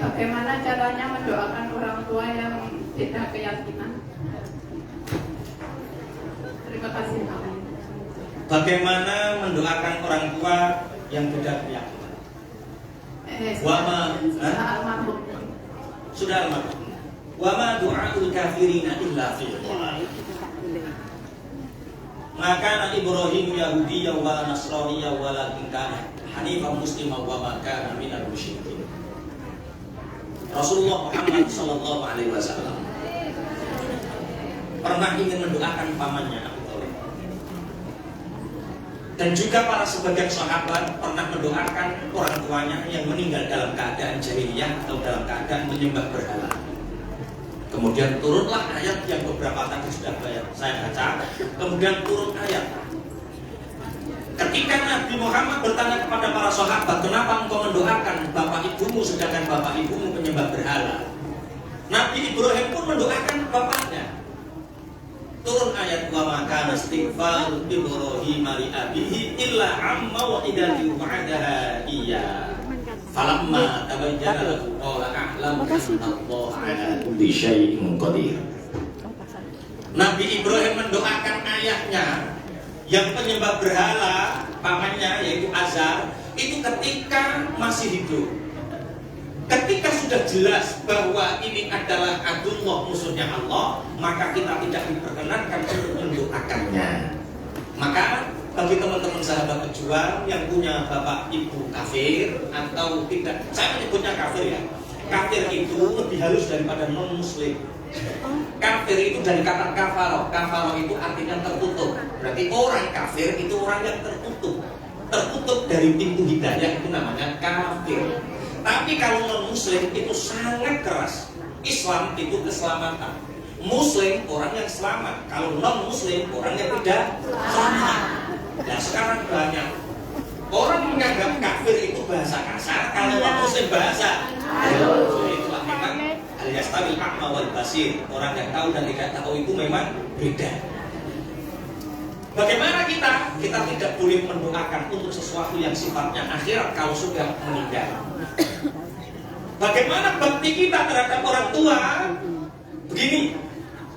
bagaimana caranya mendoakan orang tua yang tidak keyakinan? Terima kasih Pak. Bagaimana mendoakan orang tua yang tidak keyakinan? Sudah almarhum. Wa ma du'aul kafirina illa fi dhalal. Maka Ibrahim Yahudi wa Nasrani walakin kana hanifan musliman wa ma kana minal musyrikin. Rasulullah Muhammad sallallahu alaihi wasallam pernah ingin mendoakan pamannya Abu Thalib. Dan juga para sebagian sahabat pernah mendoakan orang tuanya yang meninggal dalam keadaan jahiliyah atau dalam keadaan menyembah berhala. Kemudian turunlah ayat yang beberapa tadi sudah saya baca. Kemudian turun ayat. Ketika Nabi Muhammad bertanya kepada para sahabat, kenapa engkau mendoakan bapak ibumu sedangkan bapak ibumu menyembah berhala? Nabi Ibrahim pun mendoakan bapaknya. Turun ayat wa maka istighfar Ibrahim li abihi illa amma wa idati wa'adaha iya. Falamma tabayyana lahu qala a'lamu anna Allah 'ala kulli syai'in qadir. Nabi Ibrahim mendoakan ayahnya yang penyembah berhala, pamannya yaitu Azar, itu ketika masih hidup. Ketika sudah jelas bahwa ini adalah adullah, musuhnya Allah, maka kita tidak diperkenankan untuk mendoakannya. Maka bagi teman-teman sahabat pejuang yang punya bapak ibu kafir atau tidak, saya menyebutnya kafir ya. Kafir itu lebih halus daripada non muslim. Kafir itu dari kata kafaro. Kafaro itu artinya tertutup. Berarti orang kafir itu orang yang tertutup. Tertutup dari pintu hidayah, itu namanya kafir. Tapi kalau non muslim itu sangat keras. Islam itu keselamatan. Muslim orang yang selamat. Kalau non muslim orang yang tidak selamat. Nah sekarang banyak orang menganggap kafir itu bahasa kasar, kalau non muslim bahasa itulah memang alias tabil a'ma wal basir. Orang yang tahu dan tidak tahu itu memang beda. Bagaimana kita? Kita tidak boleh mendoakan untuk sesuatu yang sifatnya akhirat kalau sudah meninggal. Bagaimana bakti kita terhadap orang tua? Begini,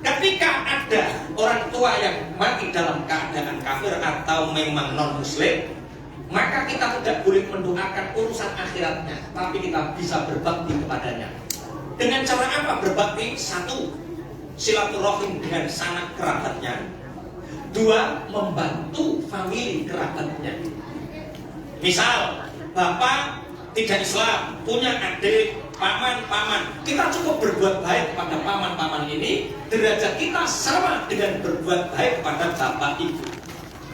ketika ada orang tua yang mati dalam keadaan kafir atau memang non muslim, maka kita tidak boleh mendoakan urusan akhiratnya, tapi kita bisa berbakti kepadanya. Dengan cara apa berbakti? 1, silaturahim dengan sanak kerabatnya. 2, membantu famili kerabatnya. Misal, bapak tidak Islam, punya adik, paman, kita cukup berbuat baik kepada paman ini, derajat kita sama dengan berbuat baik kepada bapak ibu.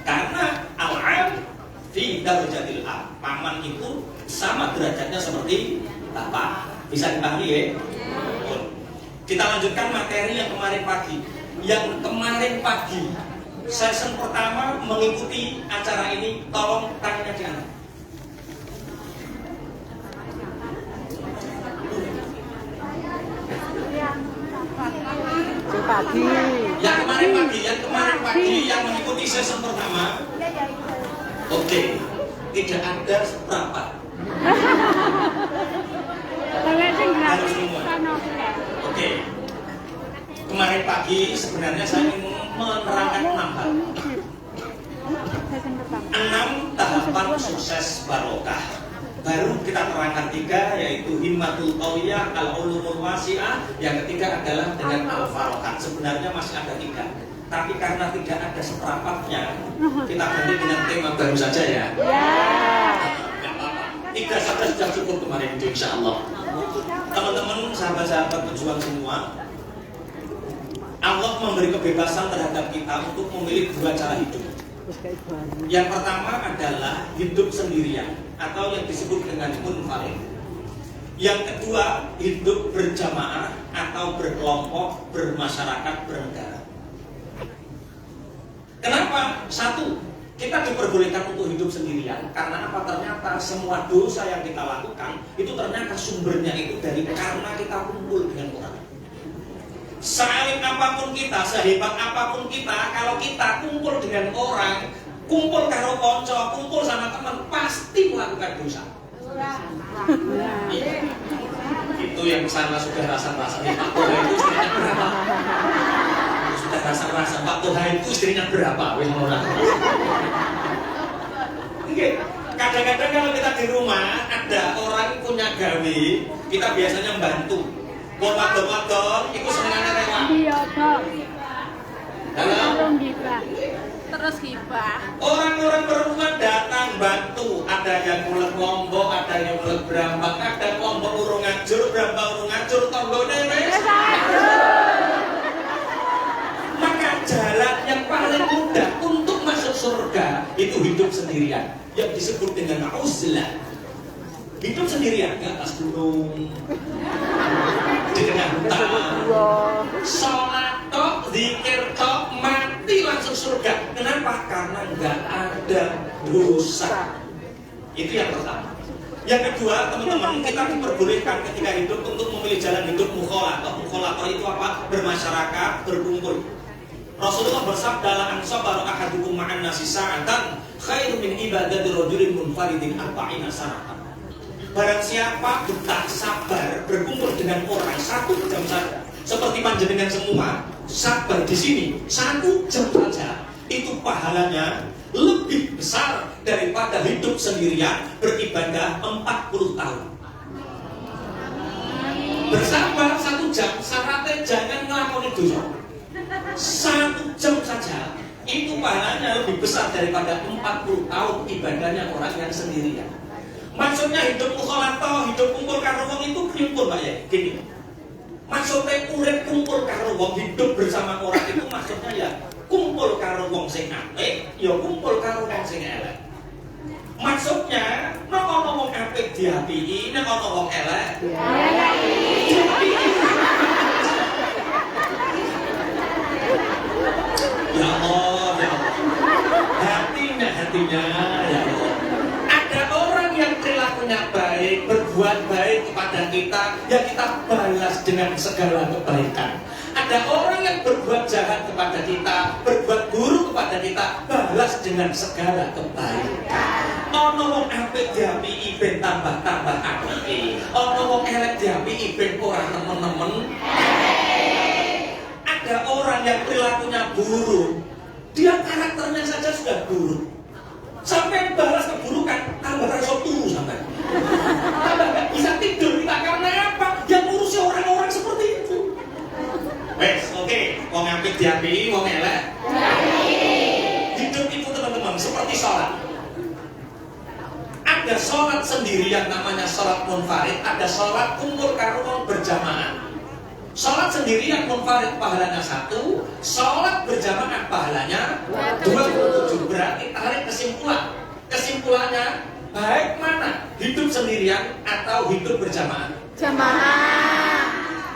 Karena al-am fi darajatil ab, paman itu sama derajatnya seperti bapak. Bisa dipahami ya? Kita lanjutkan materi yang kemarin pagi. Yang kemarin pagi, session pertama mengikuti acara ini, tolong tangannya diangkat. Pagi. Yang kemarin pagi yang mengikuti session pertama. Oke, tidak ada seberapa. Harus semua. Oke. Kemarin pagi sebenarnya saya ingin menerangkan 6 hal. 6 tahapan sukses barokah. Baru kita terangkan 3, yaitu himmatul qawiyah, al-ulumul wasi'ah. Yang ketiga adalah dengan al-farokat. Sebenarnya masih ada 3, tapi karena tidak ada seperempatnya, kita ganti dengan tema baru saja ya. Tidak apa-apa. 3 saja sudah cukup kemarin itu, insya Allah. Teman-teman, sahabat-sahabat pejuang semua, Allah memberi kebebasan terhadap kita untuk memilih 2 cara hidup. Yang pertama adalah hidup sendirian atau yang disebut dengan munfarid. Yang kedua, hidup berjamaah atau berkelompok, bermasyarakat, bernegara. Kenapa? 1, kita diperbolehkan untuk hidup sendirian karena apa? Ternyata semua dosa yang kita lakukan itu ternyata sumbernya itu dari karena kita kumpul dengan orang. Sealim apapun kita, sehebat apapun kita, kalau kita kumpul dengan orang, kumpul karo konco, kumpul sama teman, pasti melakukan dosa. Itu yang sana sudah rasa-rasa. Pak Toha itu istrinya berapa? Sudah rasa-rasa. Pak Toha itu istrinya berapa? Kadang-kadang kalau kita di rumah ada orang punya gawe, kita biasanya membantu. Wadon-wadon, itu senengannya lewat. Iya, Dok. Halo? Terus gibah. Orang-orang perempuan datang bantu. Ada yang mulek lombok, ada yang mulek berambak, ada lombok urung ngajur, berambak urung ngajur, tonggone wis. Maka jalan yang paling mudah untuk masuk surga itu hidup sendirian, yang disebut dengan uzlah. Hidup sendirian di atas gunung, di tengah hutan, sholat tok, zikir tok, mati langsung surga. Kenapa? Karena nggak ada dosa. Itu yang pertama. Yang kedua, teman-teman, kita diperbolehkan ketika hidup untuk memilih jalan hidup mukhalathah. Mukhalathah itu apa? Bermasyarakat, berkumpul. Rasulullah bersabda, la an sabara ahadukum ma'an nasi sa'atan khairu min ibadati rajulin munfaridin arba'ina sanatan. Barang siapa betah sabar berkumpul dengan orang 1 jam saja, seperti panjenengan semua sabar di sini 1 jam saja, itu pahalanya lebih besar daripada hidup sendirian beribadah 40 tahun. Bersabar 1 jam, syaratnya jangan ngelakoni dosa. 1 jam saja, itu pahalanya lebih besar daripada 40 tahun ibadahnya orang yang sendirian. Maksudnya hidup mukhalathah, hidup kumpul karo wong itu kumpul Pak ya. Gini. Maksudnya urip kumpul karo wong, hidup bersama orang itu maksudnya ya kumpul karo wong sing apik, ya kumpul karo wong sing elek. Maksudnya nek ana wong apik diapiki, nek ana wong elek diapiki. Ya Allah, ya Allah. Hatinya ya Allah. Yang perilakunya baik, berbuat baik kepada kita, ya kita balas dengan segala kebaikan. Ada orang yang berbuat jahat kepada kita, berbuat buruk kepada kita, balas dengan segala kebaikan. Ono wong apik diapiki ben tambah-tambah apike. Ono wong elek diapiki ben ora nemen-nemen. Ada orang yang perilakunya buruk, dia karakternya saja sudah buruk. Sampai balas keburukan tambah iso turu sampai. Tambah nggak bisa tidur kita karena apa? Yang ngurusi orang-orang seperti itu. Wes, oke, wong apik diapiki, wong elek. Hidup itu teman-teman seperti sholat. Ada sholat sendirian namanya sholat munfarid, ada sholat kumpul karo berjamaah. Sholat sendirian munfarid pahalanya 1, sholat berjamaah pahalanya 27. Berarti tarik kesimpulan. Kesimpulannya baik mana? Hidup sendirian atau hidup berjamaah? Jamaah.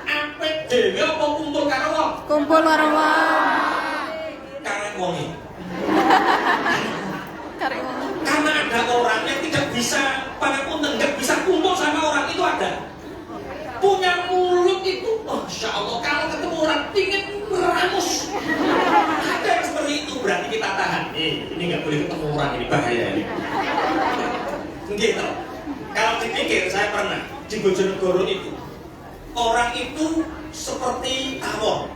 Apik dhewe apa kumpul karo wong? Kumpul karo wong. Karek wonge. Karek wong. Karena ada orang yang tidak bisa, pangapunten, tidak bisa kumpul sama orang itu ada. Punya mulut itu, Masya Allah, kalau ketemu orang pingin meramus. Ada yang seperti itu, berarti kita tahan. Ini nggak boleh ketemu orang, ini bahaya ini. Gitu. Kalau dipikir, saya pernah di Bojonegoro itu, orang itu seperti tawon.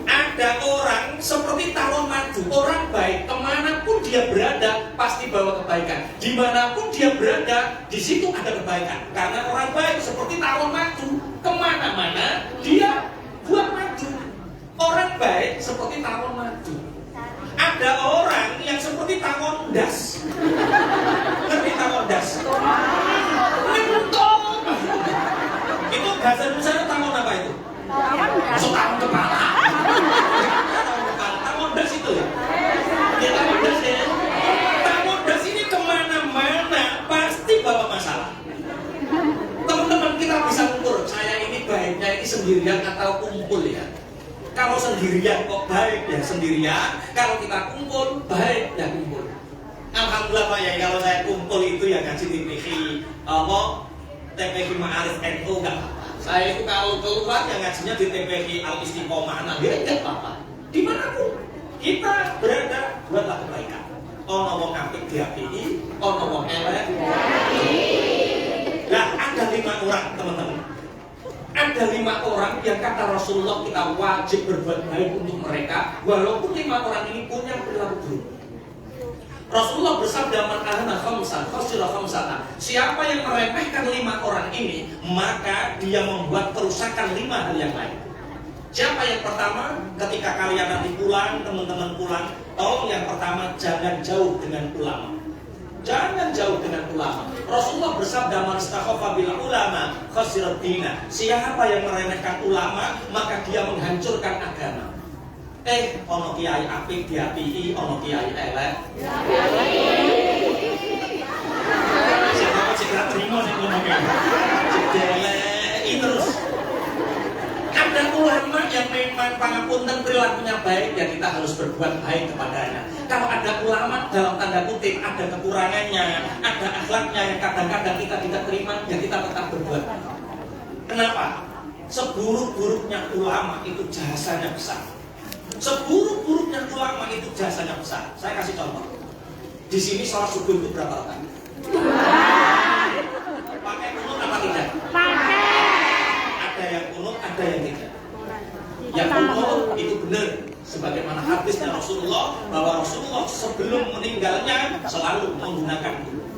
Ada orang seperti tawon madu, orang baik, kemanapun dia berada pasti bawa kebaikan. Dimanapun dia berada, di situ ada kebaikan. Karena orang baik seperti tawon madu, kemana-mana dia buat madu. Orang baik seperti tawon madu. Ada orang yang seperti tawon das. Ngerti tawon das? Mentok. Itu bahasa Indonesia tawon apa itu? Masuk tawon kepala. Tawon das itu ya? Ya tawon das ya. Tawon das ini kemana-mana pasti bawa masalah. Teman-teman kita bisa ukur, saya ini baiknya ini sendirian atau kumpul ya. Kalau sendirian kok baik ya sendirian, kalau kita kumpul baik ya kumpul. Alhamdulillah Pak ya, kalau saya kumpul itu ya ngaji TPQ TPQ Ma'arif NU enggak apa-apa. Saya itu kalau keluar yang ngajinya di TPQ Al-Istiqomah, nah dia enggak apa-apa. Dimanapun kita berada, buatlah kebaikan. Ono wong apik diapiki, ono wong elek. Nah, ada 5 orang teman-teman. Ada 5 orang yang kata Rasulullah kita wajib berbuat baik untuk mereka, walaupun 5 orang ini punya perilaku buruk. Rasulullah bersabda, man ahana khamsan khasira khamsata. Siapa yang meremehkan 5 orang ini, maka dia membuat kerusakan 5 hal yang lain. Siapa yang pertama? Ketika kalian nanti pulang, teman-teman pulang, tolong yang pertama jangan jauh dengan ulama. Jangan jauh dengan ulama. Rasulullah bersabda, man istakhafa bil ulama khasirat dina. Siapa yang meremehkan ulama, maka dia menghancurkan agama. Ono kiai apik diapiki, ono kiai elek. Siapa sing ora trimo sing ngono ki. Dieleki terus. Ada ulama yang memang pangapunten perilakunya baik, ya kita harus berbuat baik kepadanya. Kalau ada ulama dalam tanda kutip ada kekurangannya, ada akhlaknya yang kadang-kadang kita tidak terima, ya kita tetap berbuat. Kenapa? Seburuk-buruknya ulama itu jasanya besar. Seburuk-buruknya ulama itu jasanya besar. Saya kasih contoh. Di sini sholat subuh itu berapa rakaat? Pakai kunut apa tidak? Pakai. Ada yang kunut, ada yang tidak. Yang kunut itu benar. Sebagaimana hadisnya Rasulullah, bahwa Rasulullah sebelum meninggalnya selalu menggunakan kunut.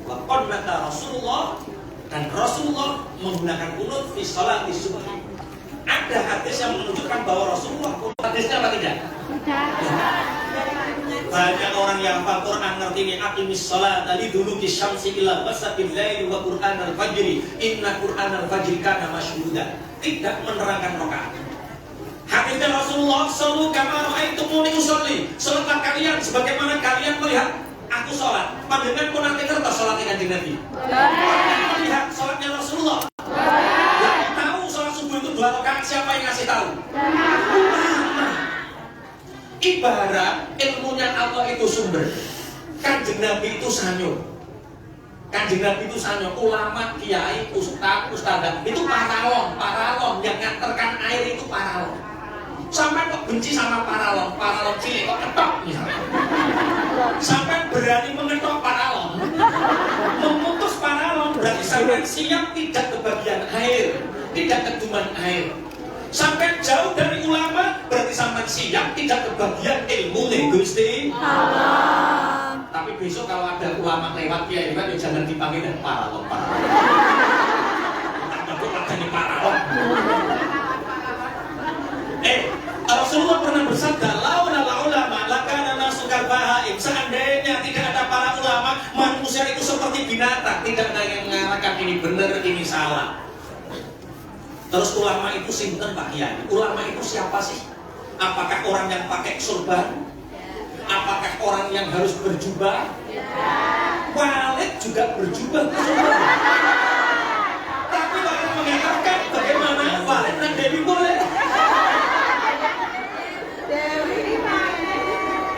Waqad mata Rasulullah, dan Rasulullah menggunakan kunut fi sholati subuh. Ada hadis yang menunjukkan bahwa Rasulullah kunut. Hadisnya apa tidak? Tidak. Banyak orang yang hafal Quran ngerti ini aqimis shalat tadi dulu ki syamsi ila basatil laili wa qur'anal fajri inna qur'anal fajri kana masyhuda. Tidak menerangkan rakaat. Hadisnya Rasulullah sallu kama ra'aitumuni usolli. Salatlah kalian sebagaimana kalian melihat aku salat. Panjenengan pun nanti kertas salat Kanjeng Nabi. Melihat salatnya Rasulullah. Yang tahu salat subuh itu 2 rakaat, siapa yang ngasih tahu? Ibarat ilmunya Allah itu sumber, Kanjeng Nabi itu sanyo. Kanjeng Nabi itu sanyo, ulama, kiai, ustadzah itu paralon yang nganterkan air itu paralon. Sampai kok benci sama paralon cilik kok ketok misalnya. Sampai berani mengetok paralon, memutus paralon, berarti sampai siap tidak kebagian air, tidak keduman air. Sampai jauh dari ulama, berarti sampai siap tidak kebagian ilmu Gusti Allah. Tapi Tapi besok kalau ada ulama lewat ya kan jangan dipanggil dan paralon. Jadi paralon. Rasulullah pernah bersabda, launa ulama lakana nasu kalbahaim. Seandainya tidak ada para ulama, manusia itu seperti binatang, tidak ada yang mengarahkan ini benar, ini salah. Terus ulama itu sinten Pak Kiai? Ulama itu siapa sih? Apakah orang yang pakai sorban? Apakah orang yang harus berjubah? Walid juga berjubah. Tapi orang mengatakan bagaimana Walid dan Dewi boleh?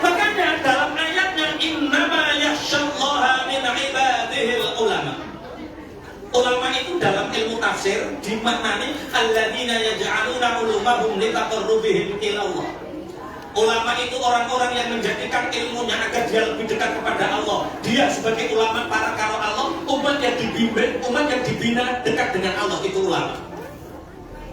Makanya dalam ayatnya innama yakhsyallaha min ibadihil ulama. Ulama itu dalam ilmu tafsir dimaknani alladzina yaj'aluna ulumahum litaqarrubihim ila Allah. Ulama itu orang-orang yang menjadikan ilmunya agar dia lebih dekat kepada Allah. Dia sebagai ulama para karo Allah, umat yang dibimbing, umat yang dibina dekat dengan Allah, itu ulama.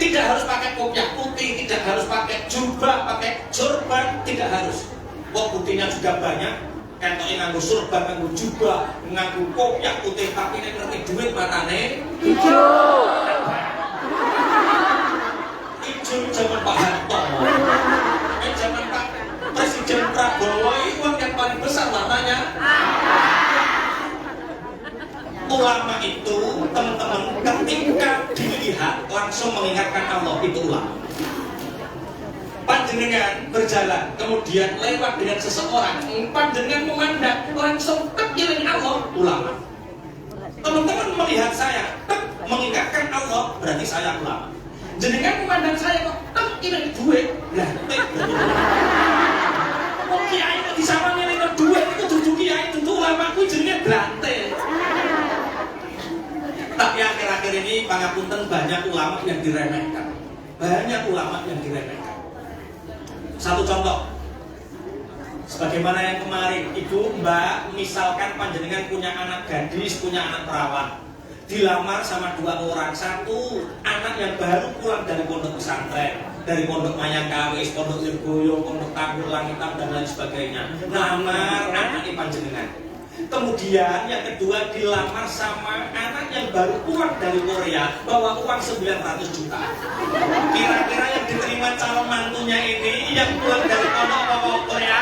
Tidak harus pakai kopiah putih, tidak harus pakai jubah, pakai sorban, tidak harus. Wah, buktinya juga banyak. Kantoke nganggo sorban, nganggo jubah, nganggo kopiah putih, tapi nek ngerti duit matane Hijau. ijo zaman Pak Harto. Zaman Pak Presiden Prabowo itu uang yang paling besar warnanya. Ulama itu teman-teman ketika dilihat langsung mengingatkan Allah, itu ulama. Panjenengan berjalan kemudian lewat dengan seseorang, panjenengan memandang langsung terkiling Allah, ulama. Teman-teman melihat saya mengingatkan Allah, berarti saya ulama. Jenengan memandang saya kok terkiling duit, nah kok kiai kok disama ngiling duit itu dudu kiai, tentu ulama ku jenenge brante. Tapi akhir-akhir ini pangapunten banyak ulama yang diremehkan. Banyak ulama yang diremehkan. Satu contoh, sebagaimana yang kemarin, Ibu, Mbak, misalkan panjenengan punya anak gadis, punya anak perawan, dilamar sama dua orang. Satu anak yang baru pulang dari pondok pesantren, dari pondok Mayangkawis, pondok Lirboyo, pondok Tangguh Langitan dan lain sebagainya. Lamar anaknya panjenengan. Kemudian yang kedua dilamar sama anak yang baru pulang dari Korea, bawa uang 900 juta. Kira-kira yang diterima calon mantunya ini yang pulang dari pondok bawa Korea?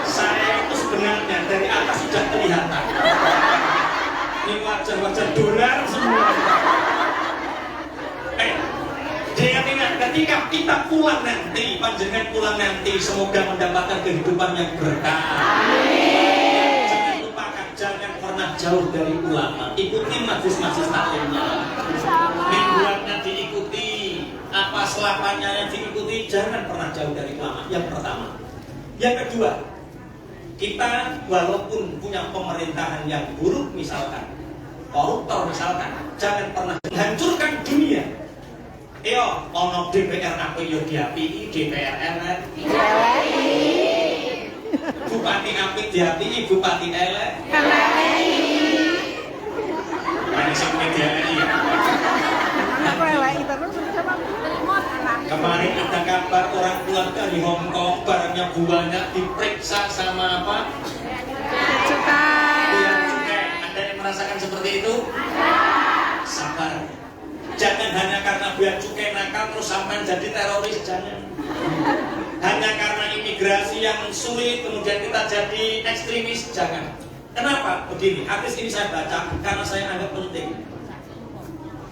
Saya itu sebenarnya dari atas sudah kelihatan. Ini wajah-wajah dolar semua. Ingat, ketika kita pulang nanti, panjenengan pulang nanti, semoga mendapatkan kehidupan yang berkah. Jangan lupakan, jangan pernah jauh dari ulama. Ikuti majlis-majlis taklimnya. Mingguannya diikuti, apa selapannya diikuti, jangan pernah jauh dari ulama. Yang pertama. Yang kedua, kita walaupun punya pemerintahan yang buruk misalkan, koruptor misalkan, jangan pernah menghancurkan dunia. Yo, ono DPR apa yo diapi, DPR elek. Bupati apik diapi, bupati elek. Ini sampai diapi. Aku elek terus sama Kemarin ada kabar orang keluarga di Hong Kong barangnya banyak diperiksa sama apa? Cukai. Ada yang merasakan seperti itu? Sabar. Jangan hanya karena biaya cukai nakal terus sampai jadi teroris, jangan. Hanya karena imigrasi yang sulit kemudian kita jadi ekstremis, jangan. Kenapa? Begini, hadis ini saya baca karena saya anggap penting.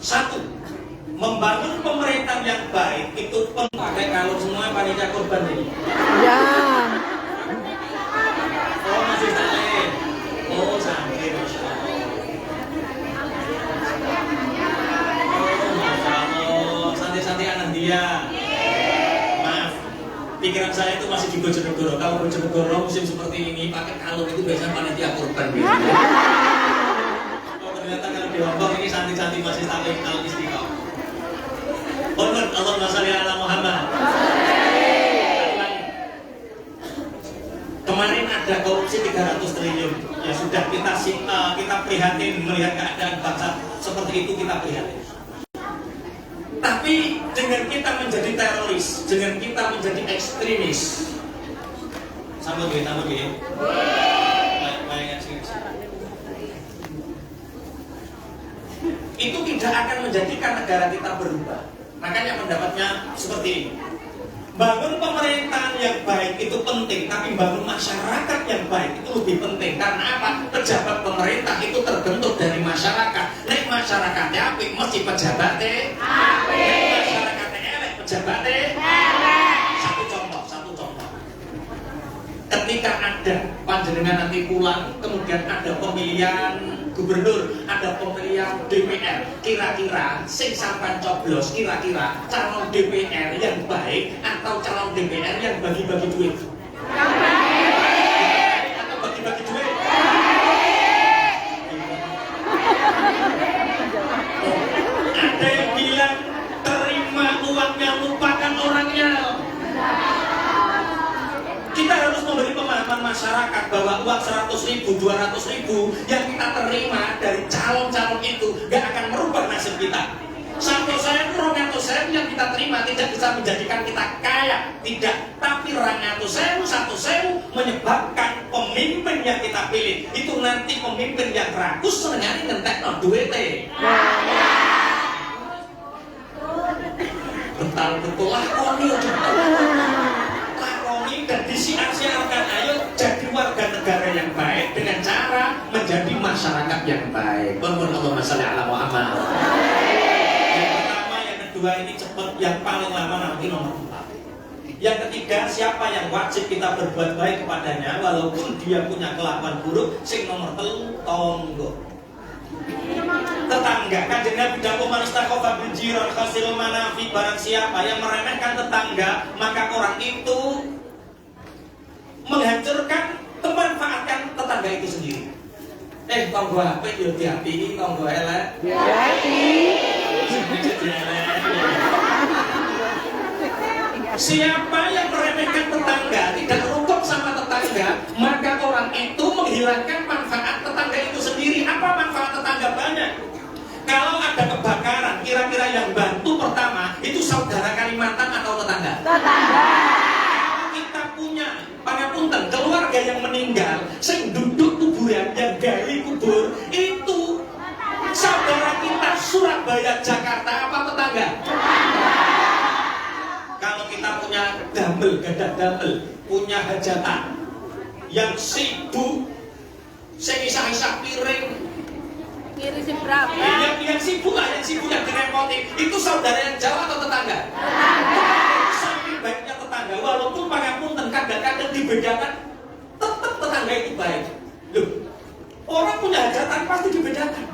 Satu, membangun pemerintahan yang baik itu pakai kalau semua panitia korban ini. Ya. Oh masih saleh. Oh sampai Masya Allah. Santai anak dia. Maaf, pikiran saya itu masih di Bojonegoro. Kalau Bojonegoro musim seperti ini pakai kalung itu biasanya panitia korban. Oh ternyata kalau di Hongkong ini santai-santai masih sampai kalung istiqomah. Hormat Allahumma shalli ala Muhammad. Kemarin ada korupsi 300 triliun. Ya sudah kita prihatin melihat keadaan bangsa seperti itu, kita prihatin. Tapi dengan kita menjadi teroris, dengan kita menjadi ekstremis, sama gue. Itu tidak akan menjadikan negara kita berubah. Makanya pendapatnya seperti ini. Bangun pemerintahan yang baik itu penting, tapi bangun masyarakat yang baik itu lebih penting. Karena apa? Pejabat pemerintah itu terbentuk dari masyarakat. Nek masyarakatnya apik, mesti pejabatnya apik. Nek masyarakatnya elek, pejabatnya elek. Satu contoh. Ketika ada panjenengan nanti pulang, kemudian ada pemilihan gubernur, ada pemilihan DPR, kira-kira sing sampean coblos, kira-kira calon DPR yang baik atau calon DPR yang bagi-bagi duit? Atau bagi-bagi duit? Ada yang bilang terima uangnya, lupakan orangnya. Kita harus memberi pemahaman masyarakat bahwa uang 100.000, 200.000 yang kita terima dari calon-calon itu gak akan merubah nasib kita. 100.000, 200.000 yang kita terima tidak bisa menjadikan kita kaya, tidak. Tapi 200.000, 100.000 menyebabkan pemimpin yang kita pilih itu nanti pemimpin yang rakus senengane ngentekno duwite. Betul lakoni dan disiar-siarkan, ayo jadi warga negara yang baik dengan cara menjadi masyarakat yang baik. Allahumma sholli ala Muhammad. Yang pertama, yang kedua ini cepat, yang paling lama nanti nomor 4. Yang ketiga, siapa yang wajib kita berbuat baik kepadanya walaupun dia punya kelakuan buruk. Sing nomor 3, tonggo. Tetangga. Kanjeng Nabi dawuh man istakhafa bil jiran khasil manafi, barang siapa yang meremehkan tetangga maka orang itu menghancurkan, memanfaatkan tetangga itu sendiri. Tonggo apik yo diapiki, tonggo elek siapa yang meremehkan tetangga, tidak rukun sama tetangga, maka orang itu menghilangkan manfaat tetangga itu sendiri. Apa manfaat tetangga? Banyak. Kalau ada kebakaran, kira-kira yang bantu pertama itu saudara Kalimantan atau tetangga? Tetangga. Kita punya pangapunten keluarga yang meninggal, sing duduk kuburan, yang gali kubur itu saudara kita Surabaya, Jakarta apa tetangga? Kalau kita punya damel, gadah damel, punya hajatan yang sibuk, sing isah-isah piring, Kiri berapa? yang sibuk lah, yang direpoti, itu saudara yang jauh atau tetangga? Tetangga. Saking baiknya tetangga, walaupun pangapunten kadang-kadang dibedakan, tetap tetangga itu baik. Loh, orang punya hajatan pasti dibedakan.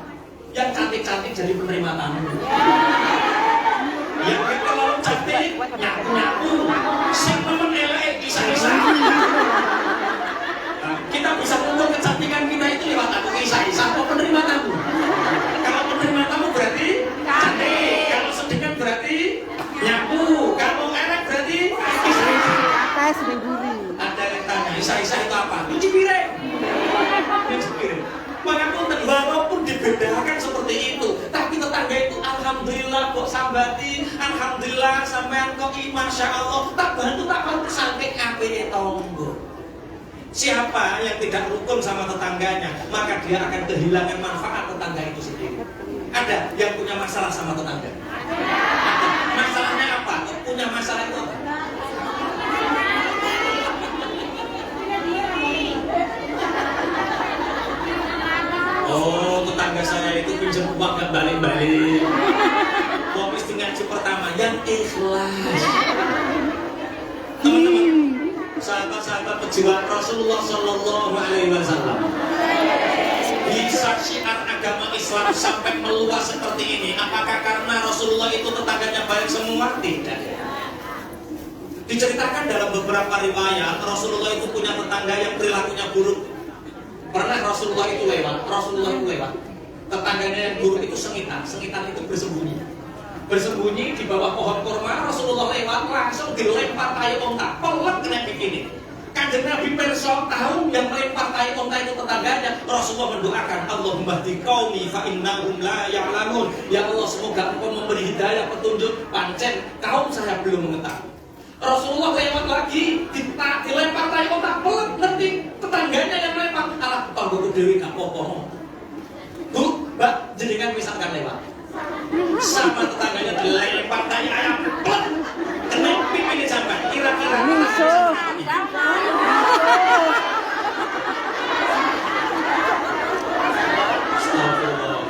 Yang cantik-cantik jadi penerima tamu. Yang terlalu cantik nyapu-nyapu, sing nemen elek kisah-kisah. Kita bisa mengukur kecantikan kita itu lewat aku kisah-kisah atau penerima tamu. Kalau penerima tamu berarti cantik, kalau sedekah berarti nyapu, kalau elek berarti kisah-kisah. Ada yang tanya, kisah-kisah itu apa? Cuci piring. Walaupun dibedakan seperti itu, tapi tetangga itu alhamdulillah kok sambati, alhamdulillah sampean kok masya Allah tak bantu saking apike tonggo. Siapa yang tidak rukun sama tetangganya, maka dia akan kehilangan manfaat tetangga itu sendiri. Ada yang punya masalah sama tetangga? Ada. Masalahnya apa? Punya masalah itu apa? Oh, tetangga saya itu pinjam uang gak balik-balik. Wong mesti ngaji pertama yang ikhlas. Teman-teman, sahabat-sahabat pejuang Rasulullah Shallallahu Alaihi Wasallam, bisa syiar agama Islam sampai meluas seperti ini. Apakah karena Rasulullah itu tetangganya baik semua? Tidak. Diceritakan dalam beberapa riwayat, Rasulullah itu punya tetangga yang perilakunya buruk. Pernah Rasulullah itu lewat, tetangganya yang buruk itu sengitan itu bersembunyi di bawah pohon kurma. Rasulullah lewat, langsung dilempar tayu onta, pelek kena begini. Kanjeng Nabi perso tahu yang melempar tai unta itu tetangganya. Rasulullah mendoakan, Allahumma hdi qaumi fa innahum la ya'lamun. Ya Allah, semoga Engkau memberi hidayah petunjuk, pancen kaum saya belum mengetahui. Rasulullah lewat lagi, dilempar tai unta, pelet ngerti tetangganya yang melempar. Alah, tanggoku dewi gak apa-apa. Bu, Mbak, jenengan misalkan lewat. Sama tetangganya dilempar tai ayam, pelet. Kena pipinya sampai, kira-kira Astagfirullah.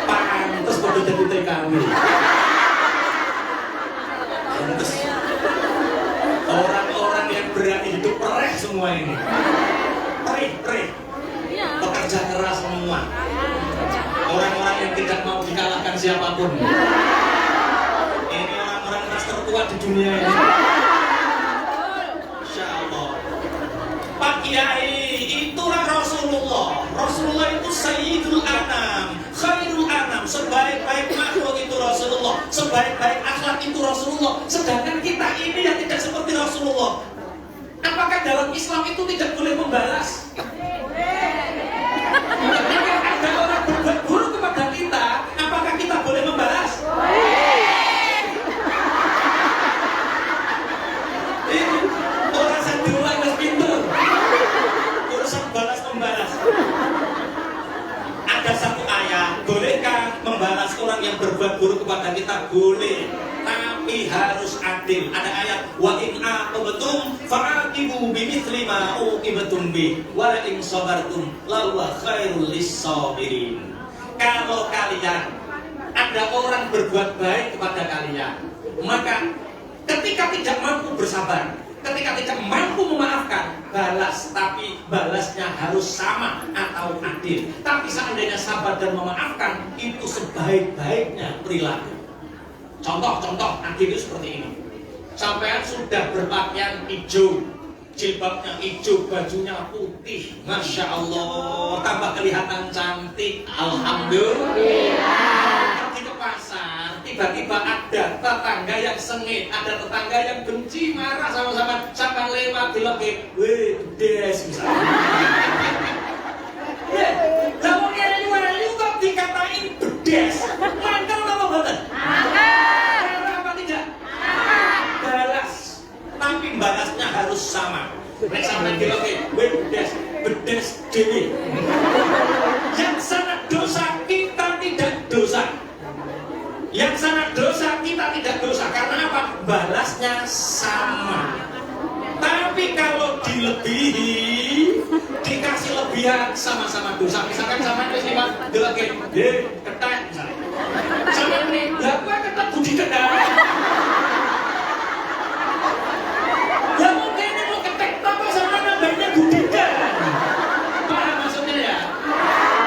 Pantes pada jadi TKW. Pantes. Orang-orang yang berani hidup perih semua ini. Perih. Pekerja keras semua. Orang-orang yang tidak mau dikalahkan siapapun. Ini orang-orang keras terkuat di dunia ini. Masya Allah. Pak Kiai, itulah Rasulullah. Rasulullah itu Sayyidul Anam, Khairul Anam. Sebaik-baik makhluk itu Rasulullah, sebaik-baik akhlak itu Rasulullah. Sedangkan kita ini yang tidak seperti Rasulullah. Apakah dalam Islam itu tidak boleh membalas? Ketika ada orang berbuat buruk kepada kita, apakah kita boleh membalas? Ini orang sandiwala yang pintar. Urusan balas membalas. Ada satu ayat, bolehkah membalas orang yang berbuat buruk kepada kita? Boleh, tapi harus adil. Ada ayat, wa in aqabtum fa'aqibu bimithli ma uqibatum bi wa la in sabartum la huwa khairul lis-sabirin. Kalau kalian ada orang berbuat baik kepada kalian, maka ketika tidak mampu bersabar, ketika tidak mampu memaafkan, balas, tapi balasnya harus sama atau adil. Tapi seandainya sabar dan memaafkan, itu sebaik-baiknya perilaku. Contoh adil itu seperti ini. Sampean sudah berpakaian hijau, jilbabnya hijau, bajunya putih, Masya Allah, tambah kelihatan cantik, Alhamdulillah. Pergi ke pasar, tiba-tiba ada tetangga yang sengit, ada tetangga yang benci, marah sama-sama, sampai lewat dilebih, weh, des misalnya. Kalau ngelu kok dikatain bedes, mangkel apa boten? Karena apa tidak? Balas, tapi balasnya harus sama. Nek sampai dilebih, weh, bedes dewi. Yang sana dosa, kita tidak dosa. Yang sana dosa, kita tidak dosa. Karena apa? Balasnya sama. Tapi kalau dilebihi, dikasih lebihan, sama-sama dosa. Misalkan sama itu sih Pak, dilebih, ketek misalnya. Sama ini, lah gua ketek budi ketek. Ya mungkin ini mau ketek, tapi sama namanya budi ketek. Paham maksudnya ya?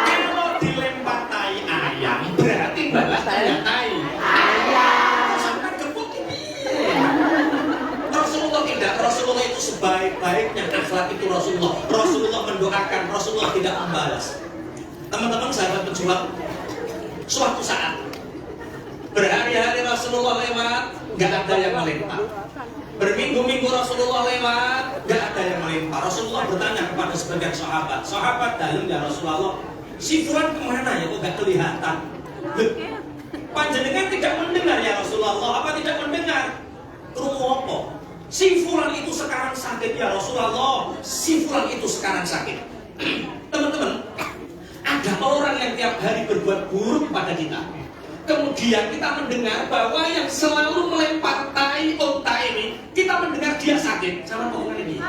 Kalau dilempar tai ayam, berarti balasnya tai ayam. Sampai gebuk ini. Rasulullah tidak, Rasulullah itu sebaik-baiknya akhlak itu Rasulullah. Rasulullah mendoakan, Rasulullah tidak membalas. Teman-teman sahabat pejuang, suatu saat berhari-hari Rasulullah lewat, nggak ada yang melempar. Berminggu-minggu Rasulullah lewat, nggak ada yang melempar. Rasulullah bertanya kepada sebagian sahabat dalam ya Rasulullah, si Fulan kemana ya kok nggak kelihatan? Panjenengan tidak mendengar ya Rasulullah, apa tidak mendengar? Krungu apa? Si Fulan itu sekarang sakit ya Rasulullah. Si Fulan itu sekarang sakit. Teman-teman, ada orang yang tiap hari berbuat buruk pada kita. Kemudian kita mendengar bahwa yang selalu melempar tai unta ini, kita mendengar dia sakit. Sama omongan ini.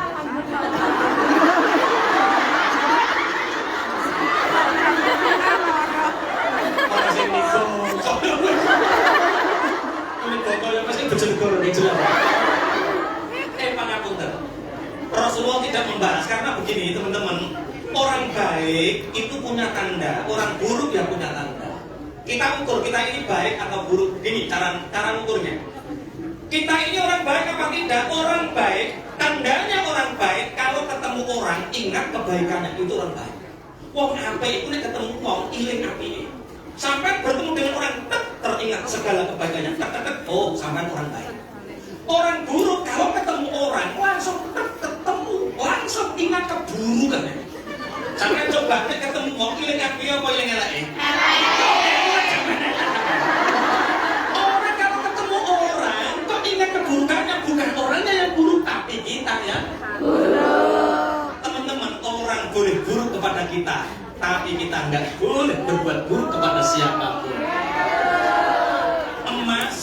Orang sing niku. Ini bokol yang pasti bejer-bejer jelas. Pangapunten. Rasulullah tidak membalas karena begini teman-teman, orang baik itu punya tanda, orang buruk yang punya tanda. Kita ukur kita ini baik atau buruk. Ini cara ukurnya. Kita ini orang baik apa tidak? Orang baik, tandanya orang baik kalau ketemu orang ingat kebaikannya itu orang baik. Wong apik iku nek ketemu wong iling apike. Sampai bertemu dengan orang teringat segala kebaikannya. Oh, sampai orang baik. Orang buruk kalau ketemu orang langsung guru kan ya. Sampai coba nek ketemu wong iling api apa iling eleke? Orang kalau ketemu orang kok ingat keburukannya, bukan orangnya yang buruk tapi kita ya. Teman-teman, orang boleh buruk kepada kita, tapi kita nggak boleh berbuat buruk kepada siapapun. Emas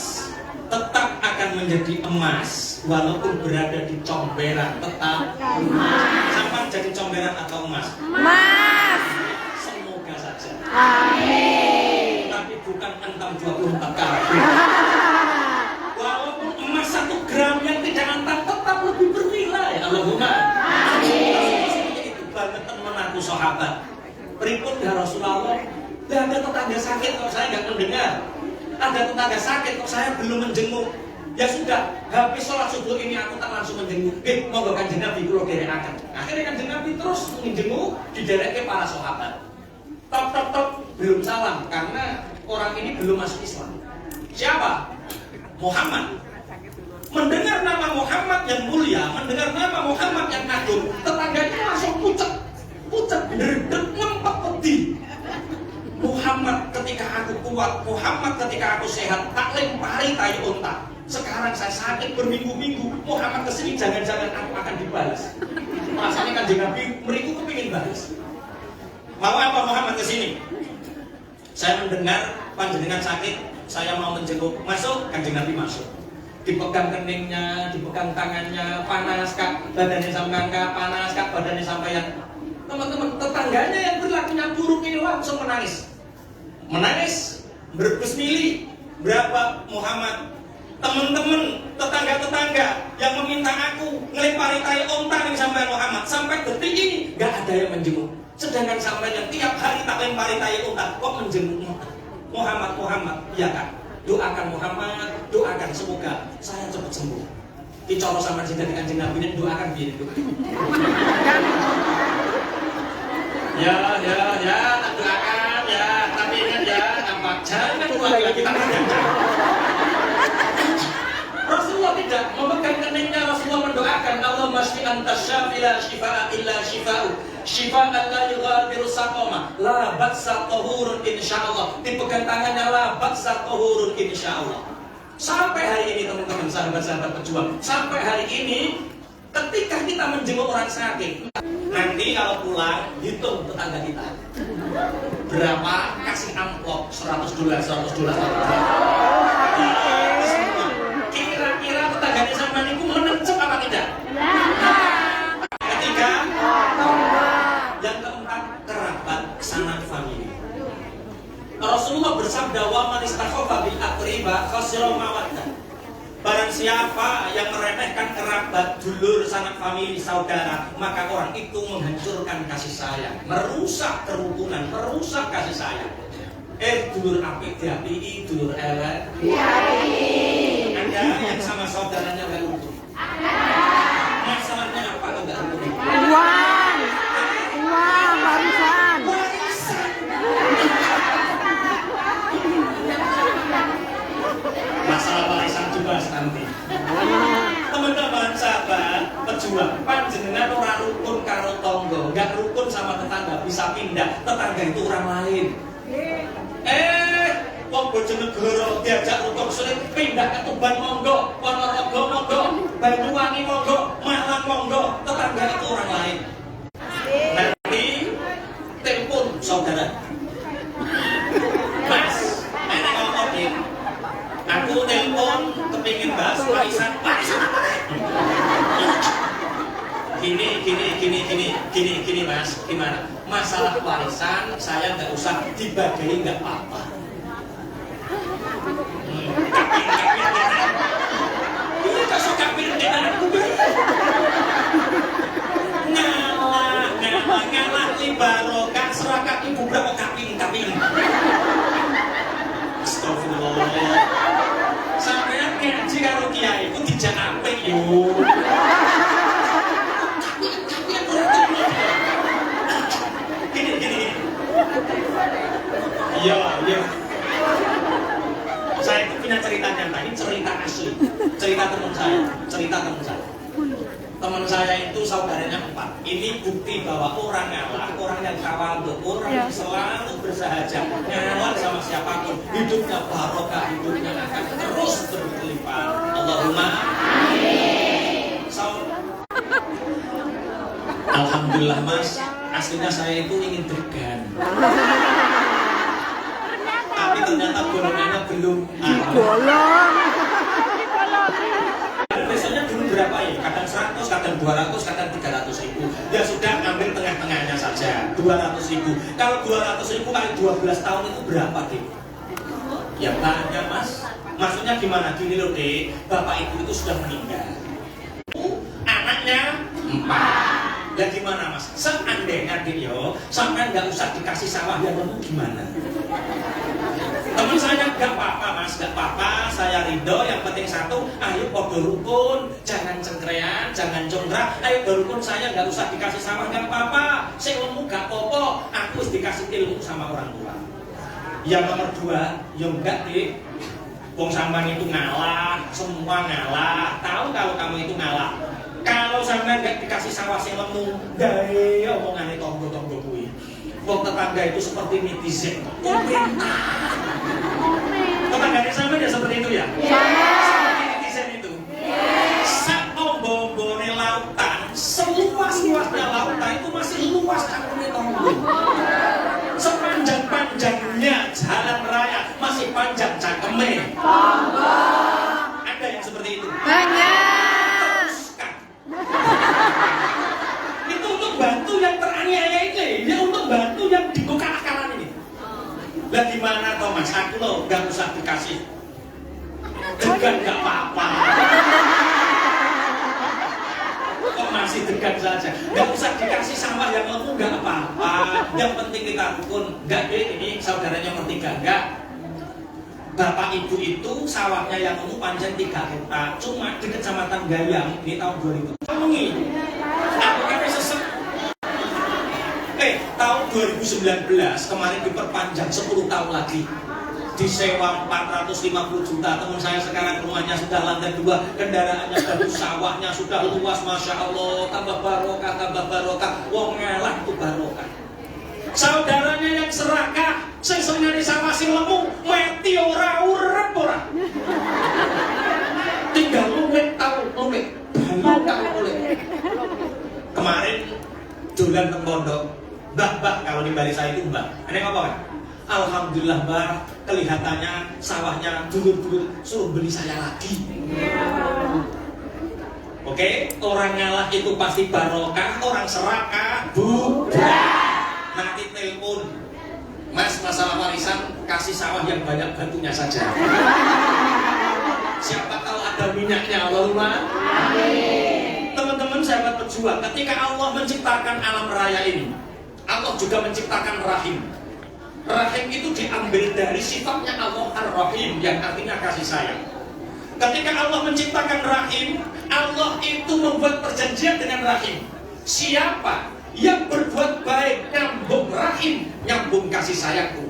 tetap akan menjadi emas walaupun berada di comberan, tetap emas. Sampai jadi comberan atau emas? Mas. Semoga saja. Amin. Tapi bukan entam 24 karat. Walaupun emas 1 gram yang tidak antam tetap lebih bernilai. Allahumma. Amin. Itu banget mengaku sahabat. Berikut ya Rasulullah. Tidak ada tetangga sakit kok saya nggak mendengar. Ada tetangga sakit kok saya belum menjenguk. Ya sudah, habis sholat subuh ini aku tak langsung menjenguk. Monggo Kanjeng Nabi kula derekaken. Akhirnya Kanjeng Nabi terus menjenguk didereke para sahabat. Tok belum salam karena orang ini belum masuk Islam. Siapa? Muhammad. Mendengar nama Muhammad yang mulia, mendengar nama Muhammad yang agung, tetangganya langsung pucet, ndredeg ngempet wedi. Muhammad ketika aku kuat, Muhammad ketika aku sehat, tak lempari tai unta. Sekarang saya sakit berminggu-minggu, Muhammad kesini jangan-jangan aku akan dibalas. Rasanya Kanjeng Nabi meriku kepingin balas. Mau apa Muhammad kesini? Saya mendengar panjenengan sakit, saya mau menjenguk. Masuk, Kanjeng Nabi masuk. Dipegang keningnya, dipegang tangannya, panas kak, badannya sampai angka, panas kak, badannya sampai yang. Teman-teman, tetangganya yang berlakunya buruk ini langsung menangis. Menangis, berbesmili. Berapa Muhammad? Teman-teman, tetangga-tetangga yang meminta aku ngelempari tai onta nih sampai Muhammad. Sampai detik ini gak ada yang menjenguk. Sedangkan sampai yang tiap hari tak lempari tai onta, kok menjenguk Muhammad? Iya kan? Doakan Muhammad, doakan semoga saya cepat sembuh. Dicolok sama cinta Kanjeng Nabi dan doakan dia itu. Ya, tak doakan ya, tapi ingat ya, apa jangan doakan lagi tak kerjakan. Rasulullah tidak memegang keningnya, Rasulullah mendoakan Allahumma shfi anta syafi la shifaa illa shifa'u shifaan la yughadiru saqama la ba'sa tahurun insyaallah. Dipegang tangannya la ba'sa tahurun insyaallah. Sampai hari ini teman-teman sahabat-sahabat pejuang, sampai hari ini ketika kita menjenguk orang sakit, nanti kalau pulang hitung tetangga kita berapa, kasih amplop $100. Kira-kira tetangganya sama niku menencep apa tidak? Ketiga, yang keempat, kerabat sanak famili. Rasulullah bersabda, wa man istakhafa bil aqriba khasira mawaddah. Barang siapa yang meremehkan kerabat, dulur, sanak famili, saudara, maka orang itu menghancurkan kasih sayang, merusak kerukunan, merusak kasih sayang. Dulur apik diapiki, dulur elek diapiki. Ada yang sama saudaranya enggak rukun. Masalahnya apa kalau enggak rukun? Uang, warisan. Masalah warisan juga nanti. Teman-teman sahabat pejuang, panjenengan ora rukun karo tonggo, enggak rukun sama tetangga, bisa pindah. Tetangga itu orang lain. Wong Bojonegoro diajak rukun sulit pindah ke Tuban monggo, Ponorogo monggo, Banyuwangi monggo, Malang monggo, tetangga itu orang lain. Nanti telepon saudara. Mas, enak ngomong nih. Aku telepon kepingin bahas warisan apa nih? Gini mas, gimana? Masalah warisan saya nggak usah dibagi, nggak apa-apa. Ini kasih kapir dengan ngalah libarokah serakat ibu berapa kaping. Astagfirullah. Sampeyan ngaji karo kiai itu dijak apik yo. Gini. Iya. Teman saya itu saudaranya 4. Ini bukti bahwa orang ngalah, orang yang tawadhu, orang yang selalu bersahaja, ngalah sama siapapun, hidupnya barokah, hidupnya akan terus berlimpah. Allahumma amin. Alhamdulillah Mas, aslinya saya itu ingin degan. Tapi ternyata golongannya belum. Bolong. Biasanya dulu berapa ya? Kadang 100, kadang 200, kadang 300 ribu. Ya sudah, ambil tengah-tengahnya saja, 200 ribu. Kalau 200 ribu kali 12 tahun itu berapa, Dik? Ya banyak, Mas. Maksudnya gimana? Gini loh, Dik. Bapak ibu itu sudah meninggal. Anaknya 4. Ya gimana, Mas? Seandainya, Dik, yo, sampai nggak usah dikasih sawah yang lemu gimana? Teman saya nggak apa-apa Mas, nggak apa-apa, saya ridho. Yang penting satu, ayo podo rukun, jangan cengkrean, jangan congkrak. Ayo berukun, saya nggak usah dikasih sawah, nggak apa-apa. Saya ilmu nggak popo, aku harus dikasih ilmu sama orang tua. Yang nomor 2, yang enggak Dik. Wong sampean itu ngalah, semua ngalah. Tahu kalau kamu itu ngalah. Kalau sampean nggak dikasih sawah sing lemu, dari omongane tonggo-tonggo kuwi. Wong tetangga itu seperti netizen. Tetangganya sama ya seperti itu ya? Seperti netizen itu. Sak ombo-ombone lautan, seluas-luasnya lautan itu masih luas cangkeme tonggo. Sepanjang-panjangnya jalan raya masih panjang cangkeme tonggo. Ada yang seperti itu? Banyak. Teruskan. Itu untuk bantu yang teraniaya ini, ya untuk bantu yang dikokak-akaran ini. Lah gimana toh Mas, aku loh gak usah dikasih degan gak apa-apa. Kok masih degan saja, gak usah dikasih sawah yang lemu gak apa-apa. Yang penting kita rukun. Gak deh, ini saudaranya nomor 3, enggak. Bapak ibu itu sawahnya yang lemu panjang 3 hektar, cuma di kecamatan Gayam di tahun 2000. Aku kan sesek. Tahun 2019 kemarin diperpanjang 10 tahun lagi, disewa 450 juta. Teman saya sekarang rumahnya sudah lantai 2, kendaraannya bagus, sawahnya sudah luas, masya Allah, tambah barokah. Wong ngalah itu barokah. Saudaranya yang serakah, sing senengane sawah sing lemu, mati ora urep ora. Tinggal luwih tau luwih, barokah luwih. Kemarin dolan teng pondok. Mbah, kalau di Bali saya itu Mbah. Ini apa kan? Alhamdulillah Mbah, kelihatannya sawahnya dulur-dulur, suruh beli saya lagi. Oke, orang ngalah itu pasti barokah, orang serakah budak. Nanti telepon, Mas, masalah warisan kasih sawah yang banyak batunya saja. Siapa tahu ada minyaknya, Allahumma amin. Teman-teman sahabat pejuang, ketika Allah menciptakan alam raya ini, Allah juga menciptakan rahim. Rahim itu diambil dari sifatnya Allah Ar-Rahim, yang artinya kasih sayang. Ketika Allah menciptakan rahim, Allah itu membuat perjanjian dengan rahim. Siapa yang berbuat baik, nyambung rahim, nyambung kasih sayangku,